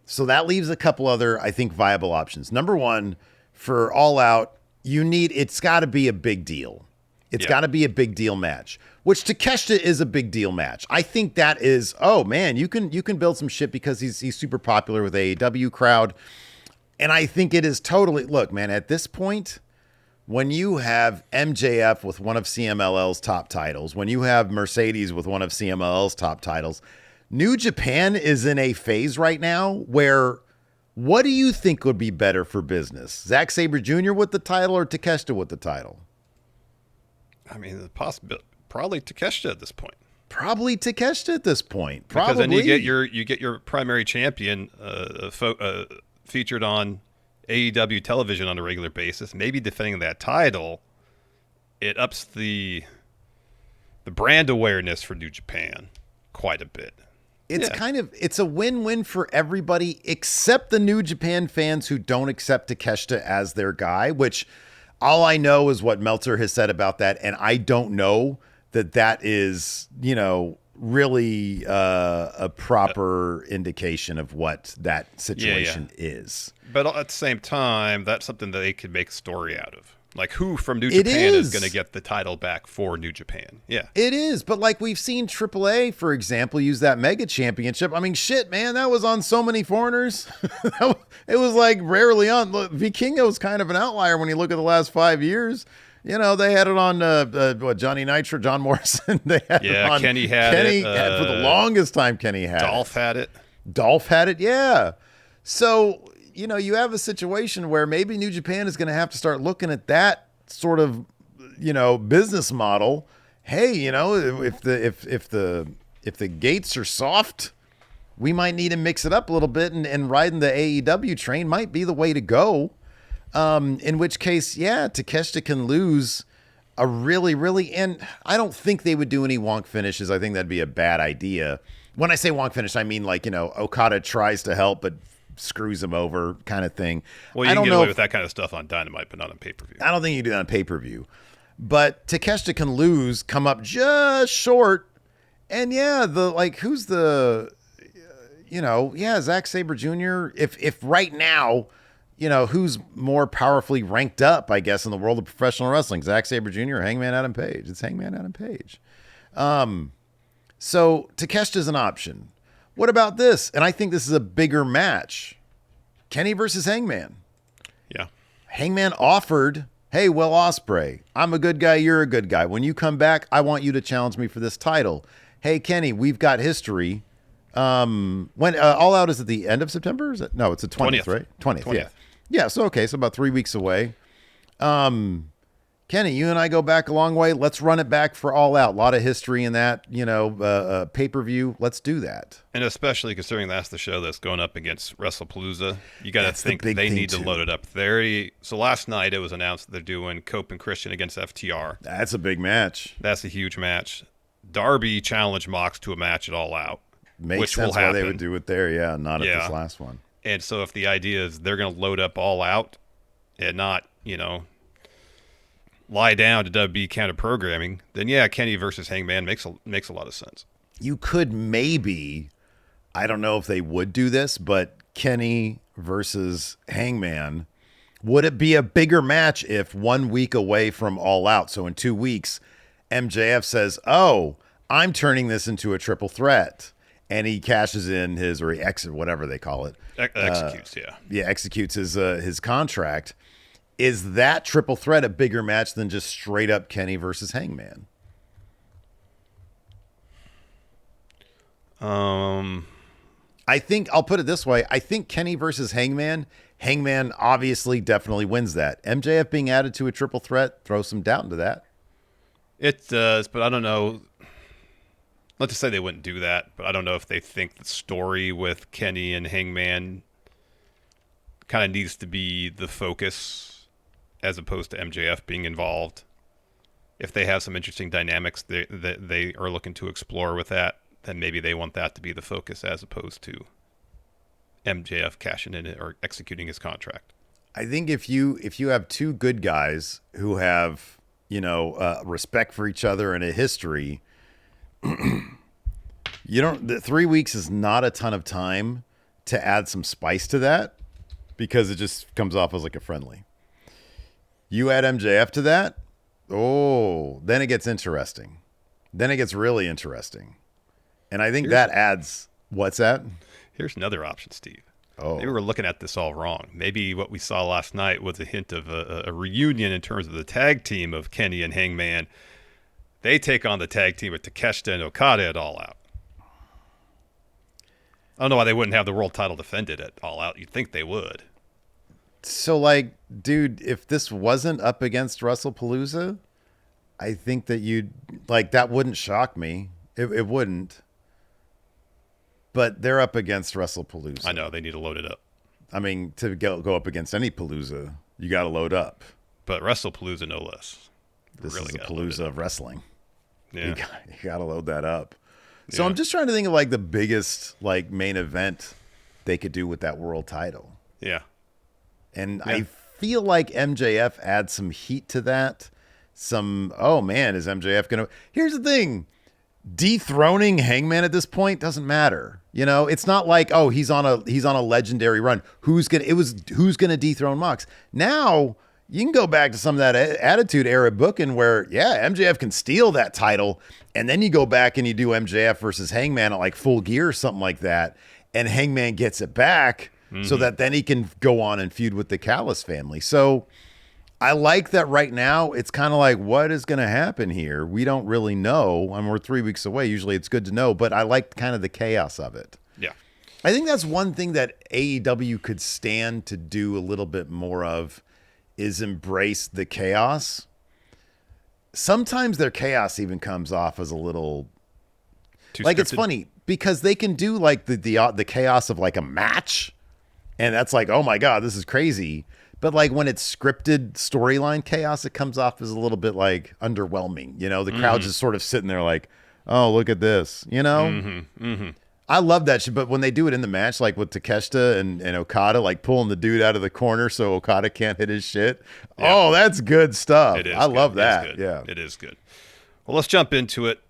So that leaves a couple other, I think, viable options. Number one, for All Out, it's got to be a big deal. It's got to be a big deal match, which Takeshita is a big deal match. I think that is, oh man, you can build some shit because he's super popular with AEW crowd. And I think it is totally, look, man, at this point, when you have MJF with one of CMLL's top titles, when you have Mercedes with one of CMLL's top titles, New Japan is in a phase right now where what do you think would be better for business? Zack Sabre Jr. with the title or Takeshita with the title? I mean, the possibility probably Takeshita at this point. Probably Takeshita at this point. Probably. Because then you get your primary champion featured on AEW television on a regular basis, maybe defending that title. It ups the brand awareness for New Japan quite a bit. It's a win-win for everybody except the New Japan fans who don't accept Takeshita as their guy, which all I know is what Meltzer has said about that. And I don't know that is, really a proper indication of what that situation is. But at the same time, that's something that they could make a story out of. Like, who from New Japan is going to get the title back for New Japan? Yeah. It is. But like we've seen AAA, for example, use that mega championship. I mean, shit, man, that was on so many foreigners. It was like rarely on. Look, Vikingo was kind of an outlier when you look at the last 5 years. They had it on Johnny Nitro, John Morrison. They had it on Kenny had it. For the longest time, Kenny had Dolph had it. Dolph had it, yeah. So, you have a situation where maybe New Japan is going to have to start looking at that sort of, business model. Hey, if the gates are soft, we might need to mix it up a little bit, and riding the AEW train might be the way to go. In which case, Takeshita can lose a really, and I don't think they would do any wonk finishes. I think that'd be a bad idea. When I say wonk finish, I mean Okada tries to help, but screws him over kind of thing. Well, you can get away with that kind of stuff on Dynamite, but not on pay-per-view. I don't think you can do that on pay-per-view. But Takeshita can lose, come up just short, and who's the, Zack Sabre Jr., if right now, who's more powerfully ranked up, I guess, in the world of professional wrestling, Zack Sabre Jr. or Hangman Adam Page? It's Hangman Adam Page. So Takeshita's an option. What about this? And I think this is a bigger match. Kenny versus Hangman. Yeah. Hangman offered, hey, Will Ospreay, I'm a good guy, you're a good guy. When you come back, I want you to challenge me for this title. Hey, Kenny, we've got history. When All Out is at the end of September? Is it? No, it's the 20th, right? 20th, yeah. Yeah, so about 3 weeks away. Kenny, you and I go back a long way. Let's run it back for All Out. A lot of history in that, pay-per-view. Let's do that. And especially considering that's the show that's going up against WrestlePalooza, you got to think they need to load it up. So last night it was announced that they're doing Cope and Christian against FTR. That's a big match. That's a huge match. Darby challenged Mox to a match at All Out. Makes sense why they would do it there, not at this last one. And so if the idea is they're going to load up All Out and not, lie down to WWE counter programming, then Kenny versus Hangman makes a lot of sense. You could maybe, I don't know if they would do this, but Kenny versus Hangman, would it be a bigger match if 1 week away from All Out, so in 2 weeks, MJF says, oh, I'm turning this into a triple threat, and he cashes in or he whatever they call it. Executes, executes his contract. Is that triple threat a bigger match than just straight up Kenny versus Hangman? I think I'll put it this way. I think Kenny versus Hangman obviously definitely wins that. MJF being added to a triple threat throws some doubt into that. It does, but I don't know. Let's just say they wouldn't do that, but I don't know if they think the story with Kenny and Hangman kind of needs to be the focus as opposed to MJF being involved. If they have some interesting dynamics that they are looking to explore with that, then maybe they want that to be the focus as opposed to MJF cashing in or executing his contract. I think if you have two good guys who have, respect for each other and a history, the 3 weeks is not a ton of time to add some spice to that because it just comes off as like a friendly. You add MJF to that, then it gets interesting. Then it gets really interesting. And I think that adds, what's that? Here's another option, Steve. Oh. Maybe we're looking at this all wrong. Maybe what we saw last night was a hint of a reunion in terms of the tag team of Kenny and Hangman. They take on the tag team with Takeshita and Okada at All Out. I don't know why they wouldn't have the world title defended at All Out. You'd think they would. So, dude, if this wasn't up against WrestlePalooza, I think that that wouldn't shock me. It wouldn't. But they're up against WrestlePalooza. I know. They need to load it up. I mean, to go up against any Palooza, you got to load up. But WrestlePalooza, no less. This really is a Palooza of wrestling. Yeah. You got to load that up. So I'm just trying to think of the biggest main event they could do with that world title. Yeah. And I feel like MJF adds some heat to that. Is MJF going to... Here's the thing. Dethroning Hangman at this point doesn't matter. It's not like, he's on a legendary run. Who's going to dethrone Mox? Now you can go back to some of that Attitude Era booking where, MJF can steal that title. And then you go back and you do MJF versus Hangman at Full Gear or something like that. And Hangman gets it back so that then he can go on and feud with the Callis family. So I like that right now. It's kind of like, what is going to happen here? We don't really know. We're 3 weeks away. Usually it's good to know, but I like kind of the chaos of it. Yeah. I think that's one thing that AEW could stand to do a little bit more of is embrace the chaos. Sometimes their chaos even comes off as a little too scripted. It's funny because they can do the chaos of a match. And that's oh my God, this is crazy. But when it's scripted storyline chaos, it comes off as a little bit underwhelming. The crowd's just sort of sitting there oh, look at this, I love that shit. But when they do it in the match, with Takeshita and Okada, pulling the dude out of the corner so Okada can't hit his shit. Yeah. Oh, that's good stuff. It is. I love good. that. Yeah, it is good. Well, let's jump into it.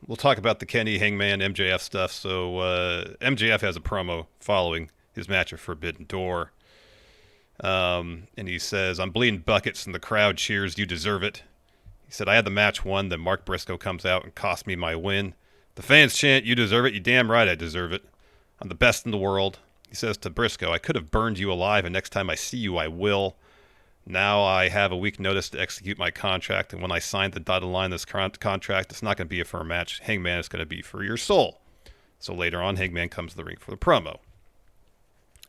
We'll talk about the Kenny, Hangman, MJF stuff. So MJF has a promo following his match of Forbidden Door. And he says, I'm bleeding buckets and the crowd cheers, you deserve it. He said, I had the match won, then Mark Briscoe comes out and cost me my win. The fans chant, you deserve it. You damn right I deserve it. I'm the best in the world. He says to Briscoe, I could have burned you alive, and next time I see you, I will. Now I have a week notice to execute my contract, and when I signed the dotted line this contract, it's not going to be for a match. Hangman is going to be for your soul. So later on, Hangman comes to the ring for the promo.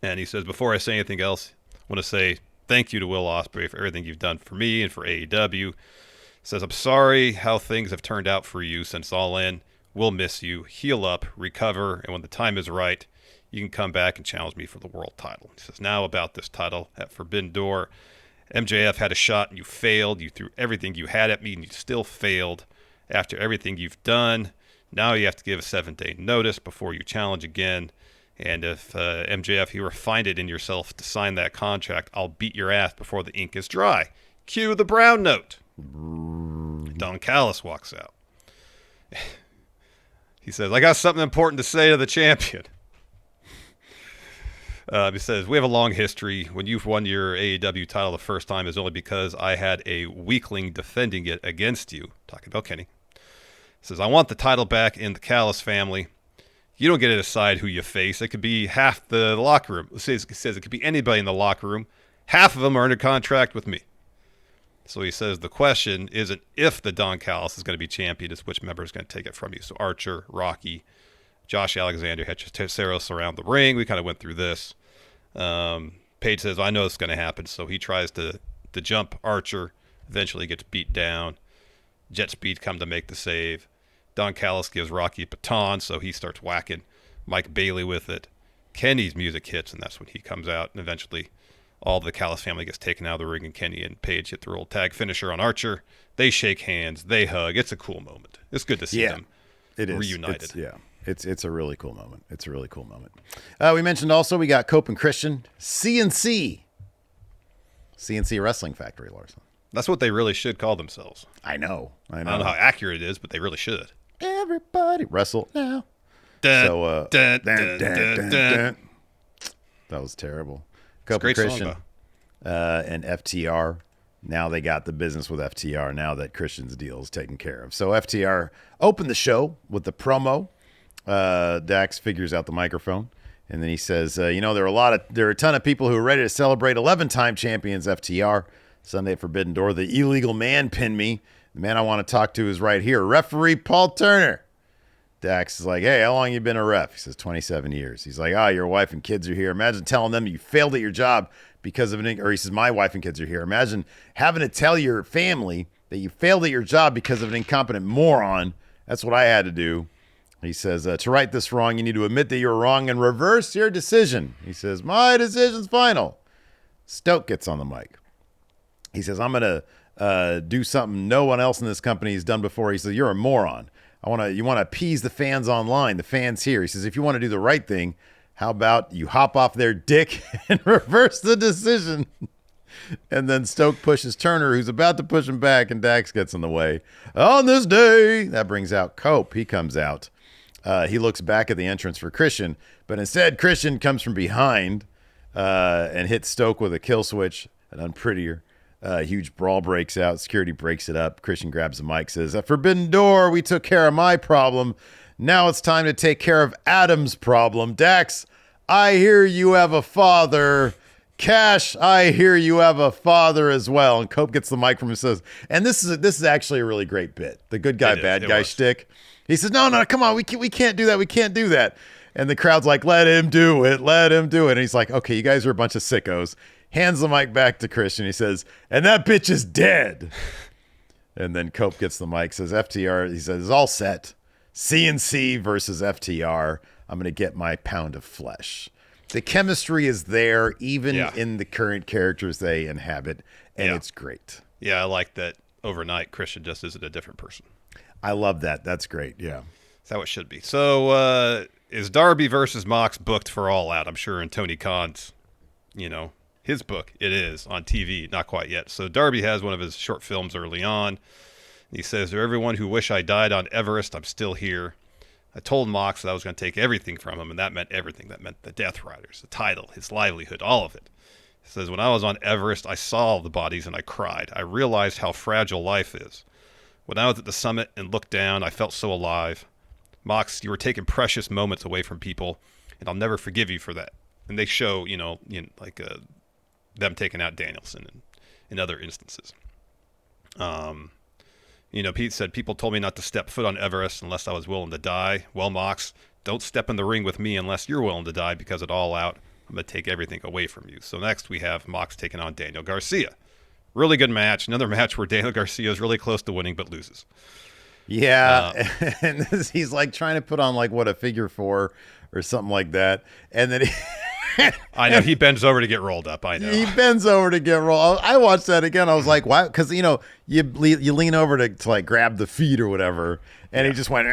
And he says, before I say anything else, I want to say thank you to Will Ospreay for everything you've done for me and for AEW. He says, I'm sorry how things have turned out for you since All In. We'll miss you. Heal up, recover, and when the time is right, you can come back and challenge me for the world title. He says, now about this title at Forbidden Door. MJF had a shot and you failed. You threw everything you had at me and you still failed. After everything you've done, now you have to give a 7-day notice before you challenge again. And if MJF, you refined it in yourself to sign that contract, I'll beat your ass before the ink is dry. Cue the brown note. Don Callis walks out. He says, I got something important to say to the champion. He says, we have a long history. When you've won your AEW title the first time is only because I had a weakling defending it against you. Talking about Kenny. He says, I want the title back in the Callis family. You don't get to decide who you face. It could be half the locker room. It says it could be anybody in the locker room. Half of them are under contract with me. So he says the question isn't if the Don Callis is going to be champion, it's which member is going to take it from you. So Archer, Rocky, Josh Alexander, Hechiceros around the ring. We kind of went through this. Page says, I know it's going to happen. So he tries to jump Archer, eventually gets beat down. Jet Speed come to make the save. Don Callis gives Rocky a baton, so he starts whacking Mike Bailey with it. Kenny's music hits, and that's when he comes out, and eventually all the Callis family gets taken out of the ring, and Kenny and Paige hit the old tag finisher on Archer. They shake hands, they hug. It's a cool moment. It's good to see them reunited. It's a really cool moment. It's a really cool moment. We mentioned also we got Cope and Christian. CNC Wrestling Factory, Larson. That's what they really should call themselves. I know. I don't know how accurate it is, but they really should. Everybody wrestle now. That was terrible. Cope and Christian and FTR. Now they got the business with FTR now that Christian's deal is taken care of. So FTR opened the show with the promo. Dax figures out the microphone, and then he says, there are a ton of people who are ready to celebrate 11-time champions FTR. Sunday at Forbidden Door, the illegal man pinned me. The man I want to talk to is right here. Referee Paul Turner. Dax is like, hey, how long you been a ref? He says, 27 years. He's like, your wife and kids are here. Imagine telling them you failed at your job because of or he says, my wife and kids are here. Imagine having to tell your family that you failed at your job because of an incompetent moron. That's what I had to do. He says, to right this wrong, you need to admit that you're wrong and reverse your decision. He says, my decision's final. Stoke gets on the mic. He says, I'm going to do something no one else in this company has done before. He says, you're a moron. You want to appease the fans online, the fans here. He says, if you want to do the right thing, how about you hop off their dick and reverse the decision? And then Stoke pushes Turner, who's about to push him back, and Dax gets in the way. On this day, that brings out Cope. He comes out. He looks back at the entrance for Christian, but instead Christian comes from behind and hits Stoke with a kill switch, an unprettier. Huge brawl breaks out. Security breaks it up. Christian grabs the mic, says, at Forbidden Door, we took care of my problem. Now it's time to take care of Adam's problem. Dax, I hear you have a father. Cash, I hear you have a father as well. And Cope gets the mic from him and says, and this is actually a really great bit. The good guy, bad guy shtick. He says, no, come on. We can't do that. We can't do that. And the crowd's like, let him do it. Let him do it. And he's like, okay, you guys are a bunch of sickos. Hands the mic back to Christian. He says, and that bitch is dead. And then Cope gets the mic, says, FTR, he says, it's all set. CNC versus FTR. I'm going to get my pound of flesh. The chemistry is there, even in the current characters they inhabit, and it's great. Yeah, I like that overnight Christian just isn't a different person. I love that. That's great, yeah. That's how it should be. So is Darby versus Mox booked for All Out? I'm sure in Tony Khan's, his book, it is on TV, not quite yet. So Darby has one of his short films early on. He says, to everyone who wish I died on Everest, I'm still here. I told Mox that I was going to take everything from him, and that meant everything. That meant the Death Riders, the title, his livelihood, all of it. He says, when I was on Everest, I saw the bodies and I cried. I realized how fragile life is. When I was at the summit and looked down, I felt so alive. Mox, you were taking precious moments away from people, and I'll never forgive you for that. And they show, them taking out Danielson and in other instances. Pete said, people told me not to step foot on Everest unless I was willing to die. Well, Mox, don't step in the ring with me unless you're willing to die, because at All Out, I'm going to take everything away from you. So next we have Mox taking on Daniel Garcia. Really good match. Another match where Daniel Garcia is really close to winning but loses. Yeah, and he's like trying to put on a figure four or something like that. And then I know, he bends over to get rolled up. I know. He bends over to get rolled. I watched that again. I was like, why? Because, you lean over to grab the feet or whatever, and he just went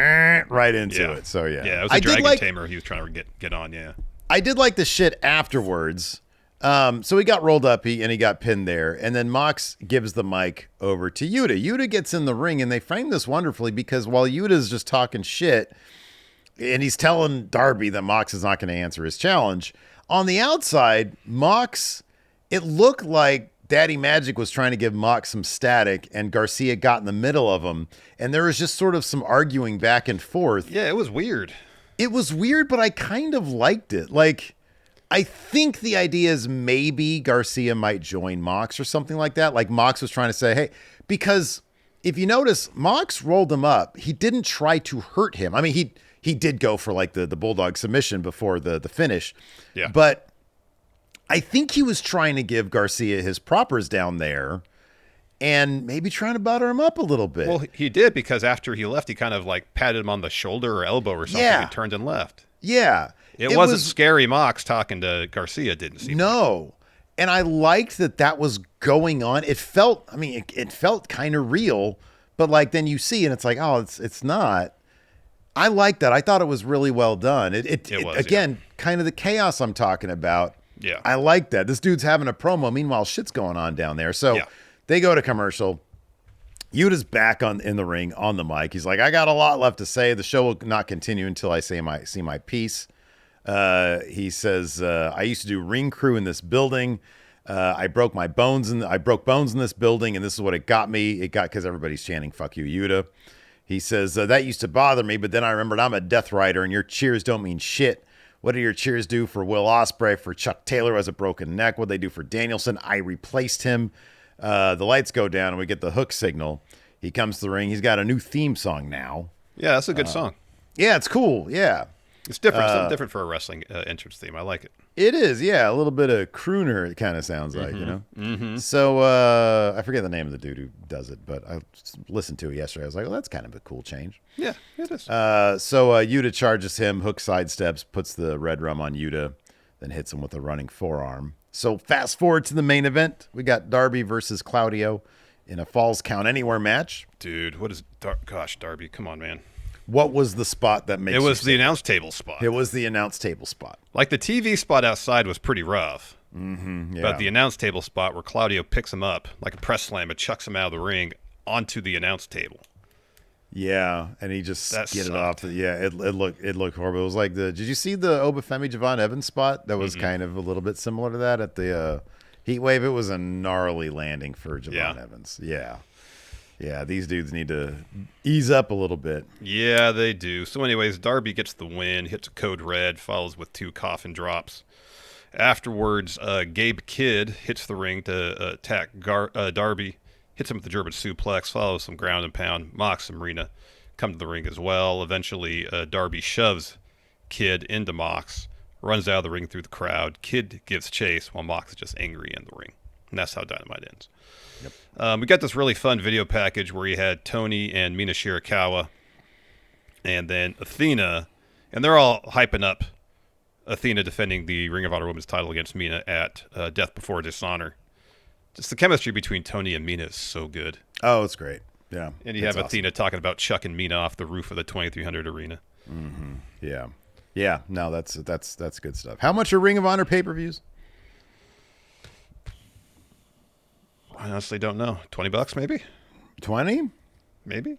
right into it. So, yeah. Yeah, it was a dragon tamer he was trying to get on, yeah. I did like the shit afterwards. So he got rolled up and he got pinned there. And then Mox gives the mic over to Yuta. Yuta gets in the ring, and they frame this wonderfully because while Yuta's just talking shit and he's telling Darby that Mox is not going to answer his challenge, on the outside, Mox, it looked like Daddy Magic was trying to give Mox some static, and Garcia got in the middle of him, and there was just sort of some arguing back and forth. Yeah, it was weird. It was weird, but I kind of liked it. I think the idea is maybe Garcia might join Mox or something like that. Like Mox was trying to say, hey, because if you notice, Mox rolled him up. He didn't try to hurt him. I mean, he did go for the bulldog submission before the finish. Yeah. But I think he was trying to give Garcia his propers down there and maybe trying to butter him up a little bit. Well, he did, because after he left, he kind of patted him on the shoulder or elbow or something and turned and left. Yeah. It wasn't scary Mox talking to Garcia, didn't seem No. And I liked that was going on. It felt, it felt kind of real, but like then you see and it's like, oh, it's not. I like that. I thought it was really well done. It was, again, kind of the chaos I'm talking about. Yeah. I like that. This dude's having a promo. Meanwhile, shit's going on down there. So they go to commercial. Yuta's back in the ring on the mic. He's like, I got a lot left to say. The show will not continue until I see my piece. He says, I used to do ring crew in this building. I broke bones in this building, and this is what it got me. It got because everybody's chanting "fuck you, Yuta." He says that used to bother me, but then I remembered I'm a Death Rider, and your cheers don't mean shit. What do your cheers do for Will Ospreay, for Chuck Taylor who has a broken neck? What they do for Danielson? I replaced him. The lights go down, and we get the hook signal. He comes to the ring. He's got a new theme song now. Yeah, that's a good song. Yeah, it's cool. Yeah. It's different. Something different for a wrestling entrance theme. I like it. It is, yeah. A little bit of crooner, it kind of sounds like, you know? Mm-hmm. So I forget the name of the dude who does it, but I listened to it yesterday. I was like, well, that's kind of a cool change. Yeah, it is. So Yuta charges him, Hook sidesteps, puts the red rum on Yuta, then hits him with a running forearm. So fast forward to the main event. We got Darby versus Claudio in a Falls Count Anywhere match. Dude, what is... Gosh, Darby, come on, man. What was the spot that makes it was the announce table spot. It was the announce table spot. Like the TV spot outside was pretty rough. Mm-hmm, yeah. But the announce table spot where Claudio picks him up like a press slam and chucks him out of the ring onto the announce table. Yeah, and he just get it off. Yeah, it looked horrible. It was like did you see the Obafemi Javon Evans spot? That was kind of a little bit similar to that at the Heat Wave. It was a gnarly landing for Javon Evans. Yeah. Yeah, these dudes need to ease up a little bit. Yeah, they do. So anyways, Darby gets the win, hits a code red, follows with 2 coffin drops. Afterwards, Gabe Kidd hits the ring to attack Darby, hits him with the German suplex, follows some ground and pound. Mox and Marina come to the ring as well. Eventually, Darby shoves Kidd into Mox, runs out of the ring through the crowd. Kidd gives chase while Mox is just angry in the ring. And that's how Dynamite ends. Yep. We got this really fun video package where you had Tony and Mina Shirakawa and then Athena, and they're all hyping up Athena defending the Ring of Honor Women's title against Mina at Death Before Dishonor. Just the chemistry between Tony and Mina is so good. Oh, it's great. Yeah. And you have Athena talking about chucking Mina off the roof of the 2300 arena. Mm-hmm. Yeah. Yeah. No, that's good stuff. How much are Ring of Honor pay-per-views? I honestly don't know. $20 maybe? 20? Maybe.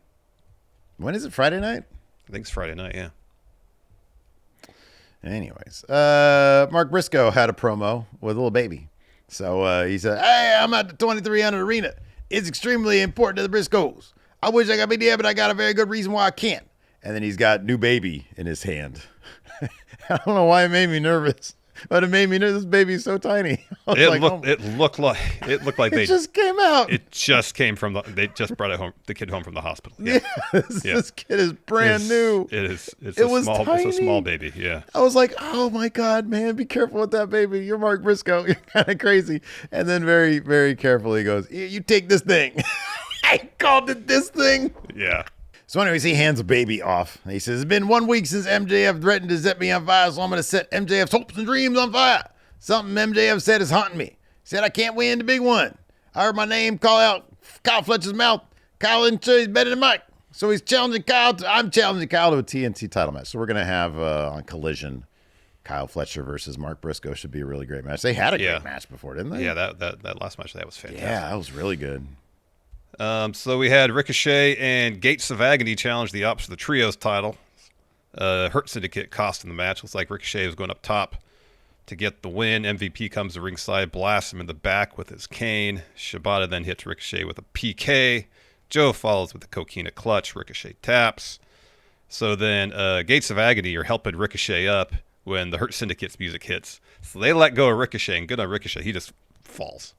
When is it? Friday night? I think it's Friday night, yeah. Anyways, Mark Briscoe had a promo with a little baby. So he said, hey, I'm at the 2300 arena. It's extremely important to the Briscoes. I wish I could be there, but I got a very good reason why I can't. And then he's got new baby in his hand. I don't know why it made me nervous. But it made me know this baby's so tiny. It looked like they just came out. It just came from they just brought the kid home from the hospital. Yeah, this kid is brand new. It's a small baby. Yeah. I was like, oh my God, man, be careful with that baby. You're Mark Briscoe. You're kind of crazy. And then very, very carefully he goes, you take this thing. I called it this thing. Yeah. So anyways, he hands the baby off. He says, it's been 1 week since MJF threatened to set me on fire, so I'm going to set MJF's hopes and dreams on fire. Something MJF said is haunting me. He said I can't win the big one. I heard my name call out Kyle Fletcher's mouth. Kyle didn't say he's better than Mike. So he's challenging Kyle. I'm challenging Kyle to a TNT title match. So we're going to have on Collision, Kyle Fletcher versus Mark Briscoe. Should be a really great match. They had a great match before, didn't they? Yeah, that last match, that was fantastic. Yeah, that was really good. So we had Ricochet and Gates of Agony challenge the Ops of the Trios title. Hurt Syndicate cost in the match. Looks like Ricochet was going up top to get the win. MVP comes to ringside, blasts him in the back with his cane. Shibata then hits Ricochet with a PK. Joe follows with the Coquina clutch. Ricochet taps. So then Gates of Agony are helping Ricochet up when the Hurt Syndicate's music hits. So they let go of Ricochet, and good on Ricochet. He just falls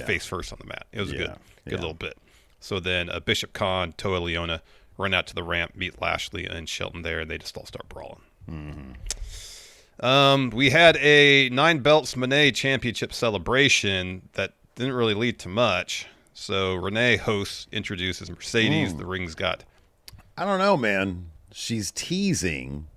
face first on the mat. It was a good little bit. So then Bishop Khan, Toa Leona run out to the ramp, meet Lashley and Shelton there, and they just all start brawling. Mm-hmm. We had a 9 belts Monet championship celebration that didn't really lead to much. So Renee hosts, introduces Mercedes. The ring's got... I don't know, man. She's teasing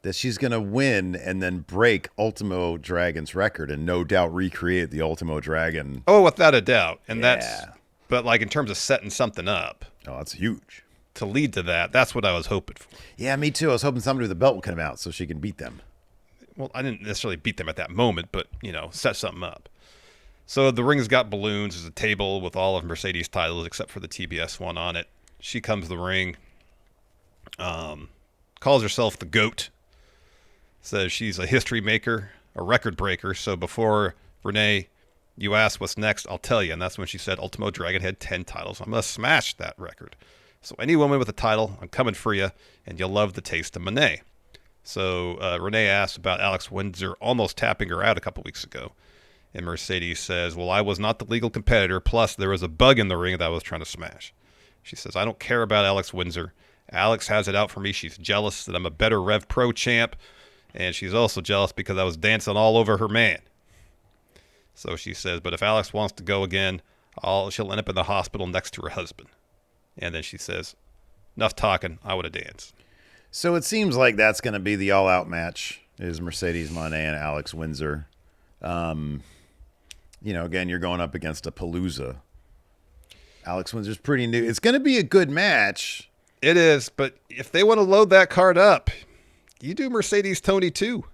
that she's going to win and then break Ultimo Dragon's record and no doubt recreate the Ultimo Dragon. Oh, without a doubt. And Yeah. but like in terms of setting something up Oh, that's huge. to lead to that, that's what I was hoping for. Yeah, me too. I was hoping somebody with a belt would come out so she can beat them. Well, I didn't necessarily beat them at that moment, but, set something up. So the ring's got balloons. There's a table with all of Mercedes' titles except for the TBS one on it. She comes to the ring, calls herself the GOAT, says she's a history maker, a record breaker. So before, Renee, you asked what's next, I'll tell you. And that's when she said Ultimo Dragon had 10 titles. I'm going to smash that record. So any woman with a title, I'm coming for you, and you'll love the taste of Monet. So Renee asked about Alex Windsor almost tapping her out a couple weeks ago. And Mercedes says, well, I was not the legal competitor, plus there was a bug in the ring that I was trying to smash. She says, I don't care about Alex Windsor. Alex has it out for me. She's jealous that I'm a better Rev Pro champ. And she's also jealous because I was dancing all over her man. So she says, but if Alex wants to go again, she'll end up in the hospital next to her husband. And then she says, enough talking. I want to dance. So it seems like that's going to be the all-out match, is Mercedes Moné and Alex Windsor. Again, you're going up against a Palooza. Alex Windsor's pretty new. It's going to be a good match. It is, but if they want to load that card up, you do Mercedes Tony too.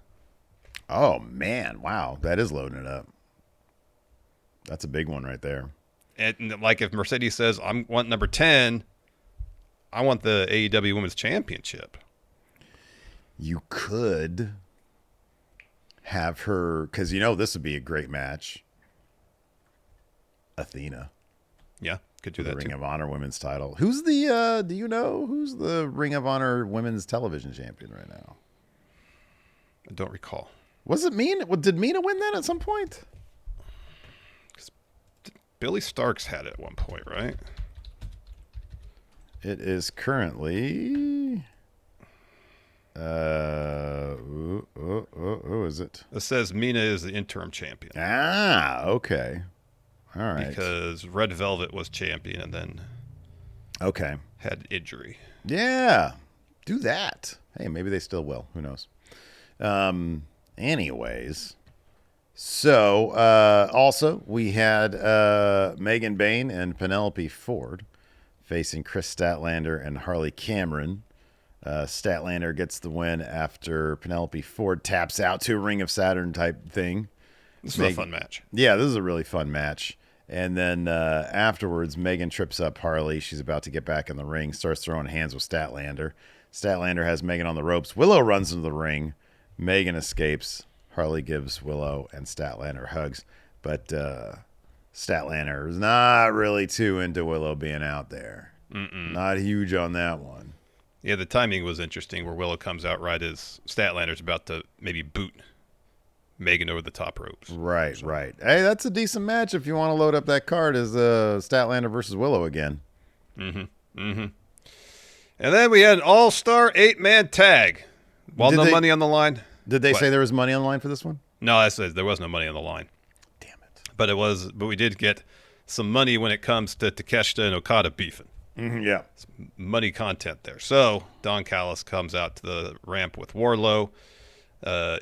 Oh, man. Wow. That is loading it up. That's a big one right there. And like if Mercedes says, I want number 10, I want the AEW Women's Championship. You could have her, because this would be a great match. Athena. Yeah, could do the that Ring too. of Honor Women's title. Who's the, do you know who's the Ring of Honor Women's Television Champion right now? I don't recall. Was it Mina? Did Mina win that at some point? Billy Starks had it at one point, right? It is currently. Is it? It says Mina is the interim champion. Ah, okay. All right. Because Red Velvet was champion and then had injury. Yeah. Do that. Hey, maybe they still will. Who knows? Anyways. So, also, we had Megan Bayne and Penelope Ford facing Chris Statlander and Harley Cameron. Statlander gets the win after Penelope Ford taps out to a Ring of Saturn type thing. This is a fun match. Yeah, this is a really fun match. And then afterwards, Megan trips up Harley. She's about to get back in the ring, starts throwing hands with Statlander. Statlander has Megan on the ropes. Willow runs into the ring. Megan escapes. Harley gives Willow and Statlander hugs. But Statlander is not really too into Willow being out there. Not huge on that one. Yeah, the timing was interesting where Willow comes out right as Statlander's about to maybe boot Megan over the top ropes. Right. Hey, that's a decent match if you want to load up that card as Statlander versus Willow again. And then we had an all-star 8-man tag. Well, no money on the line. Did they say there was money on the line for this one? No, I said there was no money on the line. Damn it. But we did get some money when it comes to Takeshita and Okada beefing. Yeah. Some money content there. So Don Callis comes out to the ramp with Wardlow,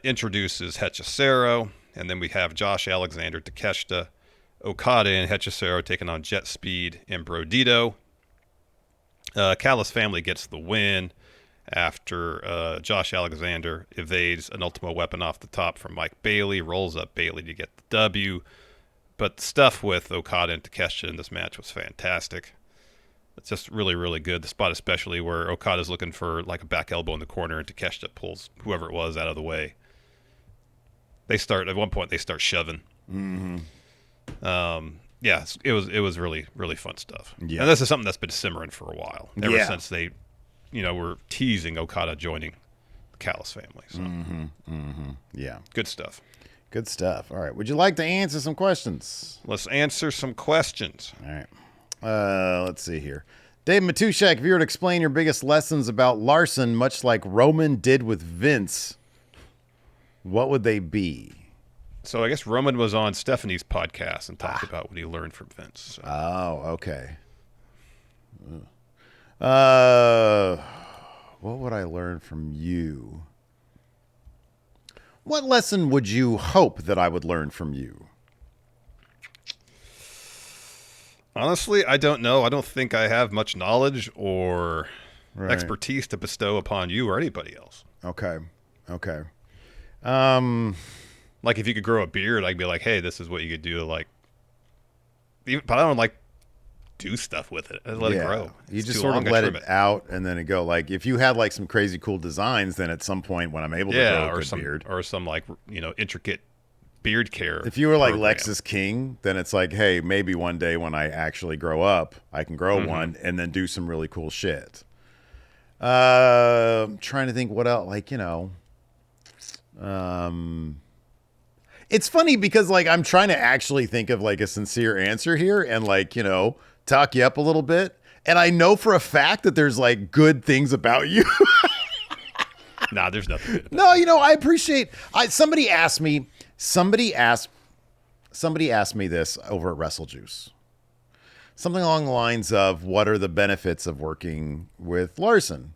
introduces Hechicero, and then we have Josh Alexander, Takeshita, Okada, and Hechicero taking on Jet Speed and Brodito. Callis family gets the win after Josh Alexander evades an Ultimo Weapon off the top from Mike Bailey, rolls up Bailey to get the W. But the stuff with Okada and Takeshita in this match was fantastic. It's just really, really good. The spot especially where Okada's looking for like a back elbow in the corner and Takeshita pulls whoever it was out of the way. At one point they start shoving. Yeah, it was really, really fun stuff. Yeah. And this is something that's been simmering for a while. Ever since they, were teasing Okada joining the Callis family. So. Yeah. Good stuff. Good stuff. All right. Would you like to answer some questions? Let's answer some questions. All right. Let's see here. Dave Matushak, if you were to explain your biggest lessons about Larson, much like Roman did with Vince, what would they be? So I guess Roman was on Stephanie's podcast and talked about what he learned from Vince. So. Oh, okay. What would I learn from you? What lesson would you hope that I would learn from you? Honestly, I don't know. I don't think I have much knowledge or expertise to bestow upon you or anybody else. Okay. Like if you could grow a beard, I'd be like, hey, this is what you could do. Like, but I don't like do stuff with it. I let it grow. You just sort of let it out and then it go. Like if you had like some crazy cool designs, then at some point when I'm able to grow a good beard. Or some like, intricate beard care. If you were like Lexus King, then it's like, hey, maybe one day when I actually grow up, I can grow one and then do some really cool shit. I'm trying to think what else, like, it's funny because like I'm trying to actually think of like a sincere answer here and like, talk you up a little bit. And I know for a fact that there's like good things about you. Nah, there's nothing good about No, I appreciate somebody asked me this over at WrestleJuice. Something along the lines of what are the benefits of working with Larson?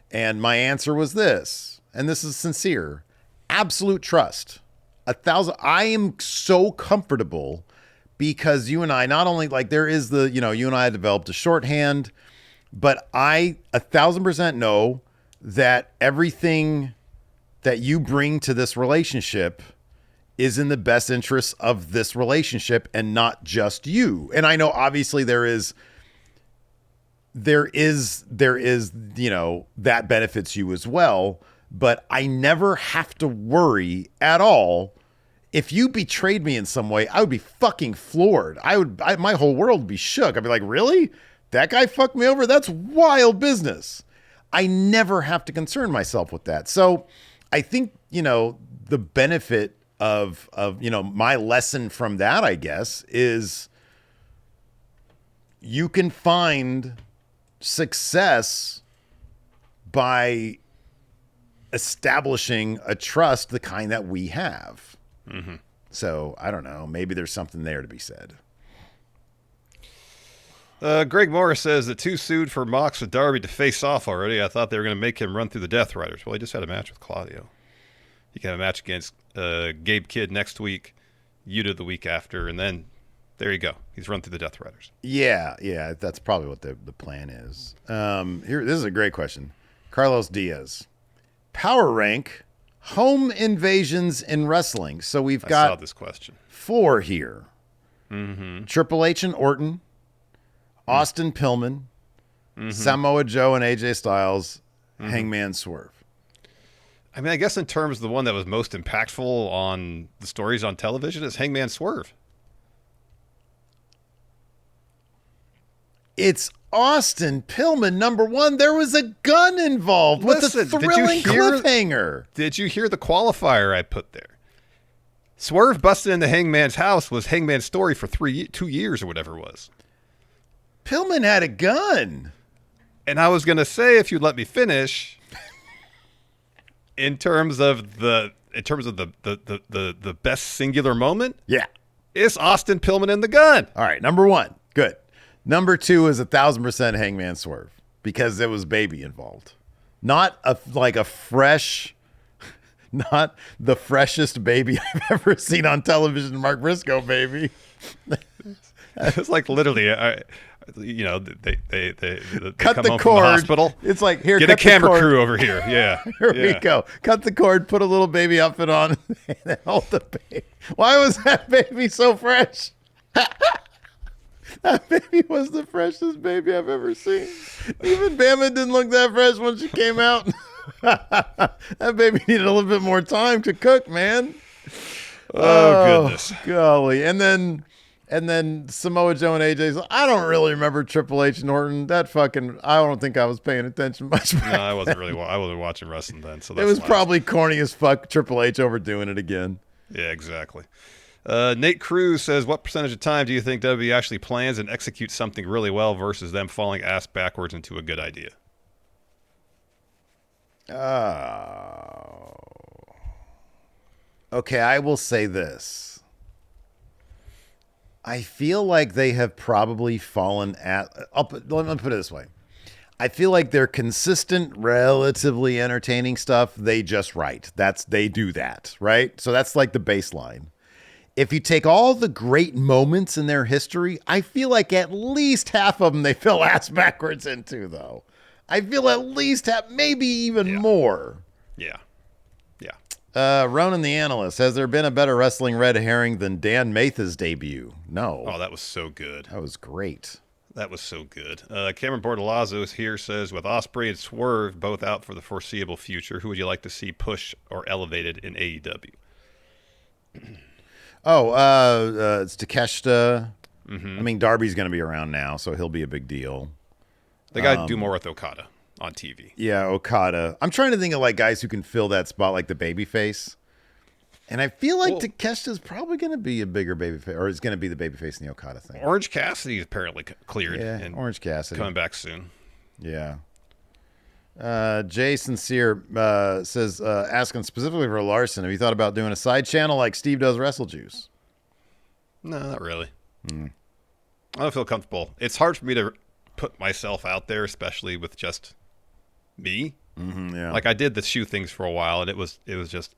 And my answer was this, and this is sincere. Absolute trust. 1,000. I am so comfortable because you and I not only like there is the, you and I developed a shorthand, but I 1,000% know that everything that you bring to this relationship is in the best interest of this relationship and not just you. And I know obviously there is, that benefits you as well, but I never have to worry at all. If you betrayed me in some way, I would be fucking floored. My whole world would be shook. I'd be like, really? That guy fucked me over? That's wild business. I never have to concern myself with that. So I think, the benefit of my lesson from that, I guess, is you can find success by establishing a trust the kind that we have. Mm-hmm. So I don't know. Maybe there's something there to be said. Greg Morris says that too soon for Mox with Darby to face off already. I thought they were going to make him run through the Death Riders. Well, he just had a match with Claudio. He can have a match against Gabe Kidd next week, Yuta the week after, and then there you go. He's run through the Death Riders. Yeah, that's probably what the plan is. This is a great question. Carlos Diaz. Power rank home invasions in wrestling. So we've got I saw this question. 4 here. Mm-hmm. Triple H and Orton, Austin Pillman, Samoa Joe and AJ Styles, Hangman Swerve. I mean, I guess in terms of the one that was most impactful on the stories on television is Hangman Swerve. It's Austin Pillman, number 1. There was a gun involved with a thrilling cliffhanger. Did you hear the qualifier I put there? Swerve busted into Hangman's house was Hangman's story for 2 years or whatever it was. Pillman had a gun. And I was going to say, if you'd let me finish, in terms of the best singular moment, it's Austin Pillman and the gun. All right, number 1, good. Number 2 is 1,000% Hangman Swerve because there was baby involved, not the freshest baby I've ever seen on television. Mark Briscoe, baby. It's like literally, they cut come the home cord. from the hospital. It's like, here, get a camera crew over here. Yeah, here we go. Cut the cord, put a little baby outfit on, and hold the baby. Why was that baby so fresh? That baby was the freshest baby I've ever seen. Even Bama didn't look that fresh when she came out. That baby needed a little bit more time to cook, man. Oh goodness. Golly. And then Samoa Joe and AJ's. I don't really remember Triple H and Orton. I don't think I was paying attention much. No, I wasn't watching wrestling then. So it was probably corny as fuck. Triple H overdoing it again. Yeah, exactly. Nate Cruz says, what percentage of time do you think WWE actually plans and executes something really well versus them falling ass backwards into a good idea? Okay, I will say this. I feel like they have probably fallen at... let me put it this way. I feel like they're consistent, relatively entertaining stuff. They just write. They do that, right? So that's like the baseline. If you take all the great moments in their history, I feel like at least half of them they fell ass backwards into, though. I feel at least half, maybe even more. Yeah. Ronan the Analyst, has there been a better wrestling red herring than Dan Matha's debut? No. Oh, that was so good. That was great. That was so good. Cameron Bordalazzo here says, with Ospreay and Swerve both out for the foreseeable future, who would you like to see push or elevated in AEW? It's Takeshita. Mm-hmm. I mean, Darby's going to be around now, so he'll be a big deal. They got to do more with Okada on TV. Yeah, Okada. I'm trying to think of like guys who can fill that spot like the babyface. And I feel like Takeshita's probably going to be a bigger babyface, or is going to be the babyface in the Okada thing. Orange Cassidy apparently cleared. Yeah, and Orange Cassidy. coming back soon. Yeah. Jay Sincere says, asking specifically for Larson, have you thought about doing a side channel like Steve does Wrestle Juice? No, not really. I don't feel comfortable. It's hard for me to put myself out there, especially with just me. Mm-hmm, yeah. Like I did the shoe things for a while, and it was just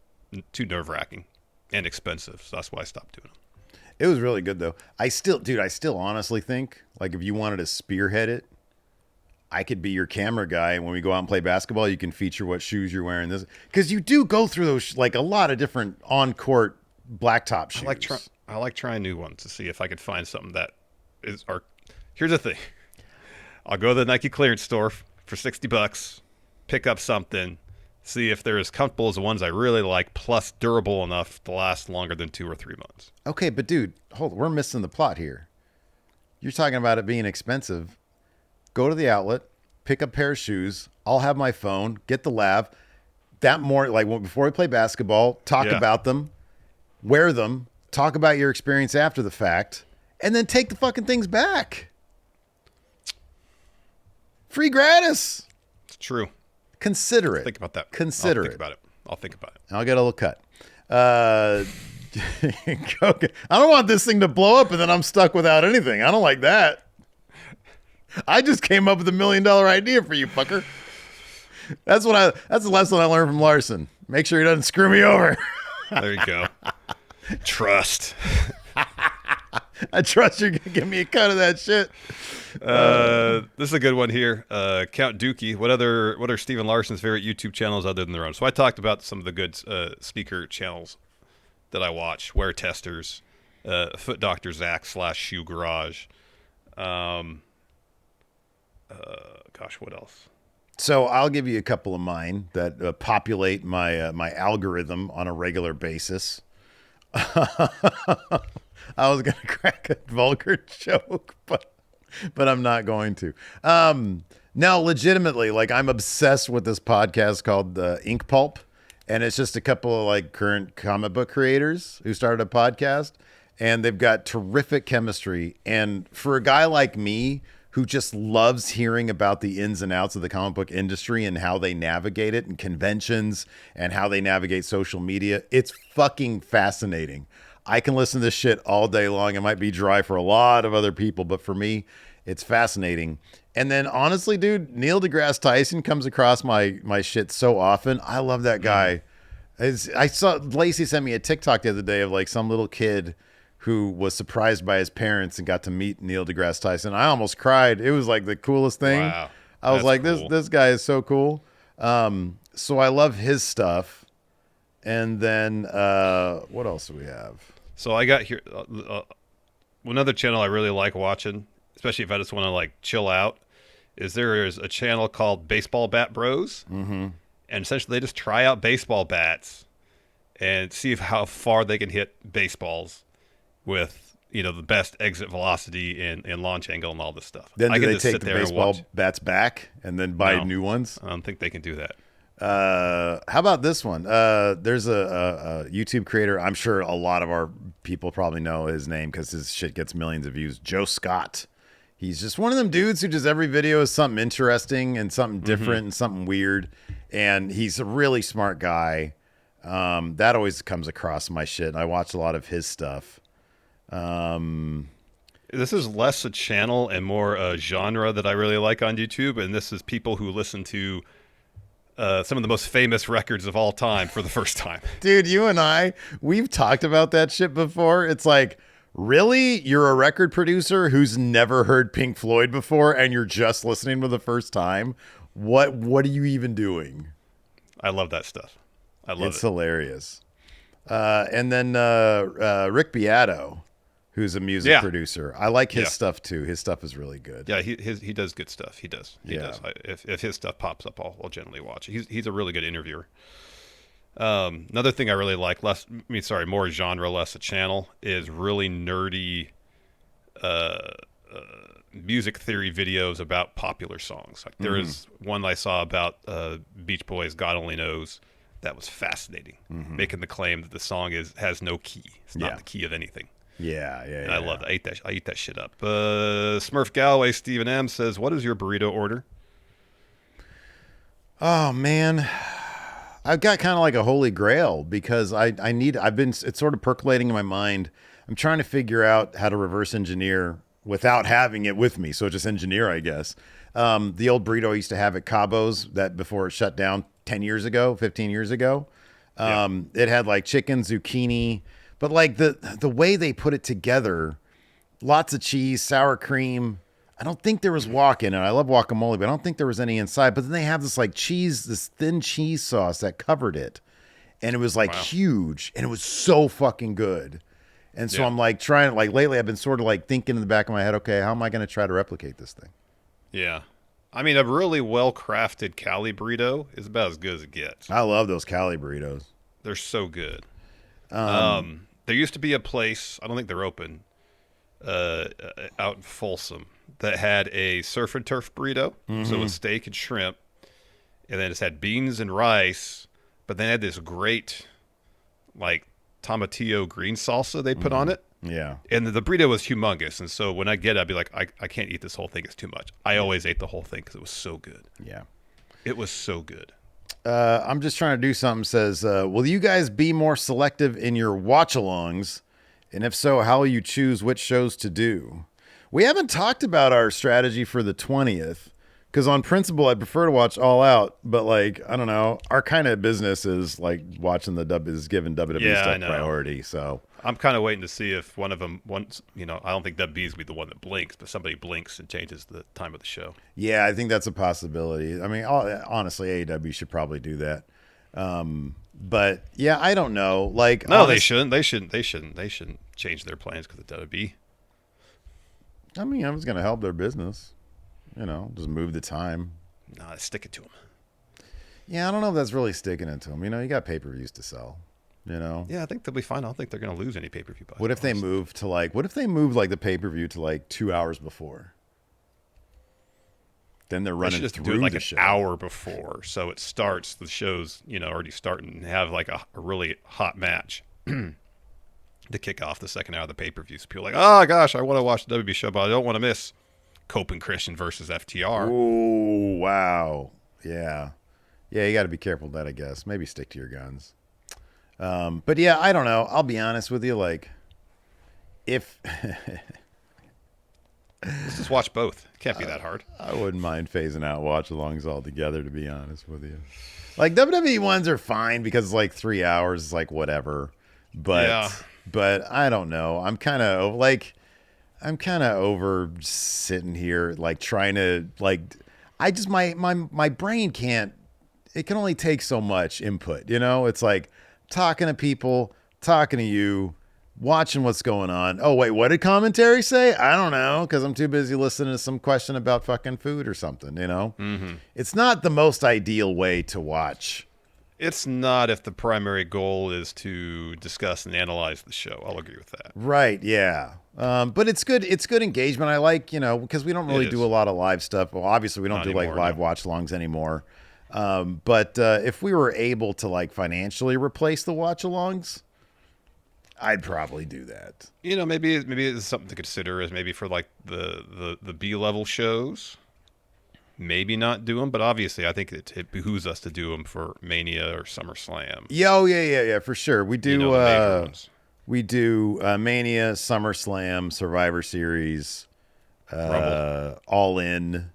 too nerve-wracking and expensive, so that's why I stopped doing them. It was really good, though. I still honestly think, like, if you wanted to spearhead it, I could be your camera guy, and when we go out and play basketball, you can feature what shoes you're wearing. This, because you do go through those, like, a lot of different on-court blacktop shoes. I like trying new ones to see if I could find something that is. Or here's the thing: I'll go to the Nike clearance store for $60, pick up something. See if they're as comfortable as the ones I really like, plus durable enough to last longer than 2 or 3 months. Okay, but dude, we're missing the plot here. You're talking about it being expensive. Go to the outlet, pick up a pair of shoes. I'll have my phone, get the lav. That more like before we play basketball, talk about them, wear them, talk about your experience after the fact, and then take the fucking things back. Free gratis. It's true. Consider it. Think about that. Consider I'll think about it. I'll think about it. I'll get a little cut. I don't want this thing to blow up and then I'm stuck without anything. I don't like that. I just came up with $1 million idea for you, fucker. That's the lesson I learned from Larson. Make sure he doesn't screw me over. There you go. Trust. I trust you're gonna give me a cut of that shit. This is a good one here. Count Dookie. What are Steven Larson's favorite YouTube channels other than their own? So I talked about some of the good sneaker channels that I watch. Wear Testers, Foot Doctor Zach / Shoe Garage. Gosh, what else? So I'll give you a couple of mine that populate my my algorithm on a regular basis. I was going to crack a vulgar joke, but I'm not going to. Now, legitimately, like I'm obsessed with this podcast called Ink Pulp, and it's just a couple of like current comic book creators who started a podcast, and they've got terrific chemistry. And for a guy like me who just loves hearing about the ins and outs of the comic book industry and how they navigate it and conventions and how they navigate social media, it's fucking fascinating. I can listen to this shit all day long. It might be dry for a lot of other people, but for me, it's fascinating. And then honestly, dude, Neil deGrasse Tyson comes across my shit so often. I love that guy. I saw Lacey sent me a TikTok the other day of like some little kid who was surprised by his parents and got to meet Neil deGrasse Tyson. I almost cried. It was like the coolest thing. Wow. I was like, cool. this guy is so cool. So I love his stuff. And then what else do we have? So I got here another channel I really like watching, especially if I just want to like chill out, there is a channel called Baseball Bat Bros. Mm-hmm. And essentially they just try out baseball bats and see how far they can hit baseballs with, the best exit velocity and launch angle and all this stuff. Then do they take the baseball bats back and then buy new ones? I don't think they can do that. How about this one? There's a YouTube creator. I'm sure a lot of our people probably know his name because his shit gets millions of views. Joe Scott. He's just one of them dudes who just every video is something interesting and something different and something weird. And he's a really smart guy. That always comes across my shit. I watch a lot of his stuff. This is less a channel and more a genre that I really like on YouTube, and this is people who listen to some of the most famous records of all time for the first time. Dude, you and we've talked about that shit before. It's like, really? You're a record producer who's never heard Pink Floyd before and you're just listening for the first time? What are you even doing? I love that stuff. I love It's it. hilarious. And then Rick Beato, who's a music producer. I like his stuff too. His stuff is really good. Yeah, he does good stuff. He does. If his stuff pops up, I'll generally watch it. He's a really good interviewer. Another thing I really like, more genre, less a channel, is really nerdy music theory videos about popular songs. Like there is one I saw about Beach Boys, God Only Knows. That was fascinating, making the claim that the song has no key. It's not the key of anything. Yeah. And I love that. I eat that shit up. Smurf Galloway, Stephen M says, "What is your burrito order?" Oh man, I've got kind of like a holy grail because it's sort of percolating in my mind. I'm trying to figure out how to reverse engineer without having it with me. So just engineer, I guess. The old burrito I used to have at Cabo's that before it shut down 10 years ago, 15 years ago. It had like chicken, zucchini, but like the way they put it together, lots of cheese, sour cream. I don't think there was guac in it. I love guacamole, but I don't think there was any inside. But then they have this like this thin cheese sauce that covered it. And it was like huge and it was so fucking good. And so I'm like lately I've been sort of like thinking in the back of my head, okay, how am I going to try to replicate this thing? Yeah. I mean, a really well-crafted Cali burrito is about as good as it gets. I love those Cali burritos. They're so good. There used to be a place, I don't think they're open, out in Folsom that had a surf and turf burrito. So with steak and shrimp. And then it's had beans and rice. But they had this great, like, tomatillo green salsa they put on it. Yeah. And the burrito was humongous. And so when I get it, I'd be like, I can't eat this whole thing. It's too much. I always ate the whole thing because it was so good. Yeah. It was so good. I'm just trying to do something. Says, will you guys be more selective in your watch-alongs? And if so, how will you choose which shows to do? We haven't talked about our strategy for the 20th. Because on principle, I prefer to watch All Out, but like I don't know, our kind of business is like watching is giving WWE stuff priority. So I'm kind of waiting to see if one of them once. I don't think WWE's gonna be the one that blinks, but somebody blinks and changes the time of the show. Yeah, I think that's a possibility. I mean, honestly, AEW should probably do that. But yeah, I don't know. Like, no, they shouldn't. They shouldn't change their plans because of WWE. I mean, I was gonna help their business. Just move the time. Nah, stick it to them. Yeah, I don't know if that's really sticking it to them. You got pay-per-views to sell. Yeah, I think they'll be fine. I don't think they're going to lose any pay-per-view buys. What if they move the pay-per-view to like 2 hours before? Then they're running just through do it like the an show. hour before, so it starts. The show's already starting and have like a really hot match to kick off the second hour of the pay-per-view. So people are like, oh gosh, I want to watch the WB show, but I don't want to miss Cope and Christian versus FTR. Oh, wow. Yeah. Yeah, you got to be careful with that, I guess. Maybe stick to your guns. But yeah, I don't know. I'll be honest with you. Like, if... Let's just watch both. It can't be that hard. I wouldn't mind phasing out watch-alongs altogether, to be honest with you. Like, WWE ones are fine because it's like 3 hours. It's like whatever. But I don't know. I'm kind of over sitting here, like trying to my brain can't, it can only take so much input. It's like talking to people, talking to you, watching what's going on. Oh, wait, what did commentary say? I don't know. Cause I'm too busy listening to some question about fucking food or something, It's not the most ideal way to watch. It's not if the primary goal is to discuss and analyze the show. I'll agree with that. Right. Yeah. But it's good. It's good engagement. I like, because we don't really do a lot of live stuff. Well, obviously we don't do like live watch-alongs anymore. But if we were able to like financially replace the watch-alongs, I'd probably do that. Maybe it's something to consider is maybe for like the B-level shows. Maybe not do them, but obviously I think it behooves us to do them for Mania or SummerSlam. Yeah, for sure. We do. We do Mania, SummerSlam, Survivor Series, All In,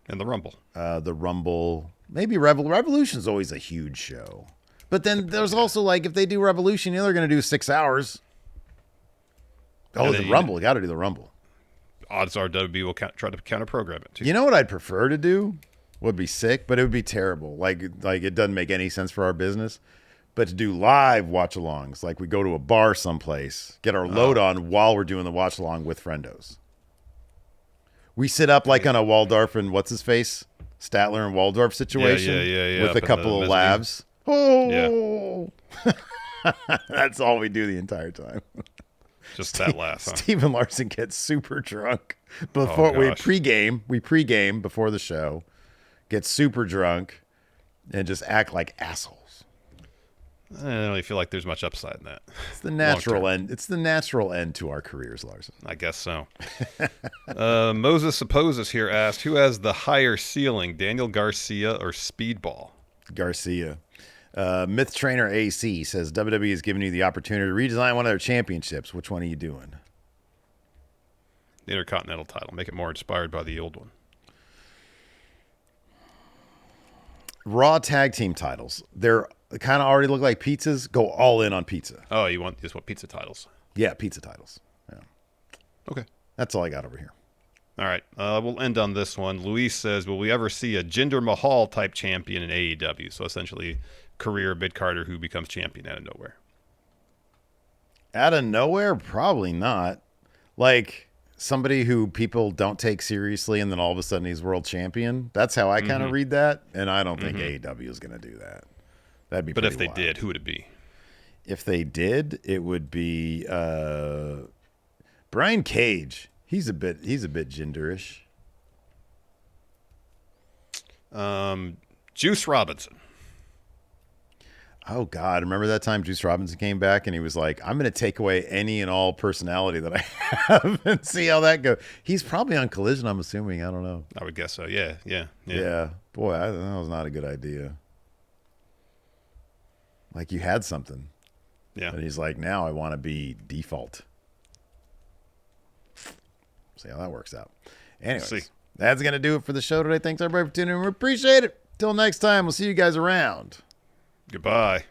and the Rumble. The Rumble. Maybe Revolution's always a huge show. But then there's also, like, if they do Revolution, they're going to do 6 hours. Oh, the Rumble. Got to do the Rumble. Odds are WWE will try to counter-program it, too. You know what I'd prefer to do? Would be sick, but it would be terrible. Like it doesn't make any sense for our business. But to do live watch-alongs, like we go to a bar someplace, get our load on while we're doing the watch-along with friendos. We sit up like on a Waldorf and what's-his-face? Statler and Waldorf situation with a couple of laughs. Oh! Yeah. That's all we do the entire time. Just that laugh, huh? Steven Larson gets super drunk before we pregame. We pregame before the show, get super drunk, and just act like assholes. I don't really feel like there's much upside in that. It's the natural end. It's the natural end to our careers, Larson. I guess so. Moses Supposes here asked, who has the higher ceiling, Daniel Garcia or Speedball? Garcia. Myth Trainer AC says WWE has given you the opportunity to redesign one of their championships. Which one are you doing? The Intercontinental title. Make it more inspired by the old one. Raw tag team titles. They're kind of already look like pizzas. Go all in on pizza. Oh, you want pizza titles? Yeah, pizza titles. Yeah. Okay. That's all I got over here. All right. We'll end on this one. Luis says, will we ever see a Jinder Mahal type champion in AEW? So essentially, career mid-carder who becomes champion out of nowhere. Out of nowhere? Probably not. Like somebody who people don't take seriously and then all of a sudden he's world champion. That's how I kind of read that. And I don't think AEW is going to do that. That'd be. But if they wild. did, who would it be? If they did, it would be Brian Cage. He's a bit ginderish. Juice Robinson. Oh God! Remember that time Juice Robinson came back and he was like, "I'm going to take away any and all personality that I have and see how that goes." He's probably on Collision. I'm assuming. I don't know. I would guess so. Yeah. Boy, that was not a good idea. Like you had something. Yeah. And he's like, now I want to be default. See how that works out. Anyways, that's going to do it for the show today. Thanks everybody for tuning in. We appreciate it. Till next time, we'll see you guys around. Goodbye.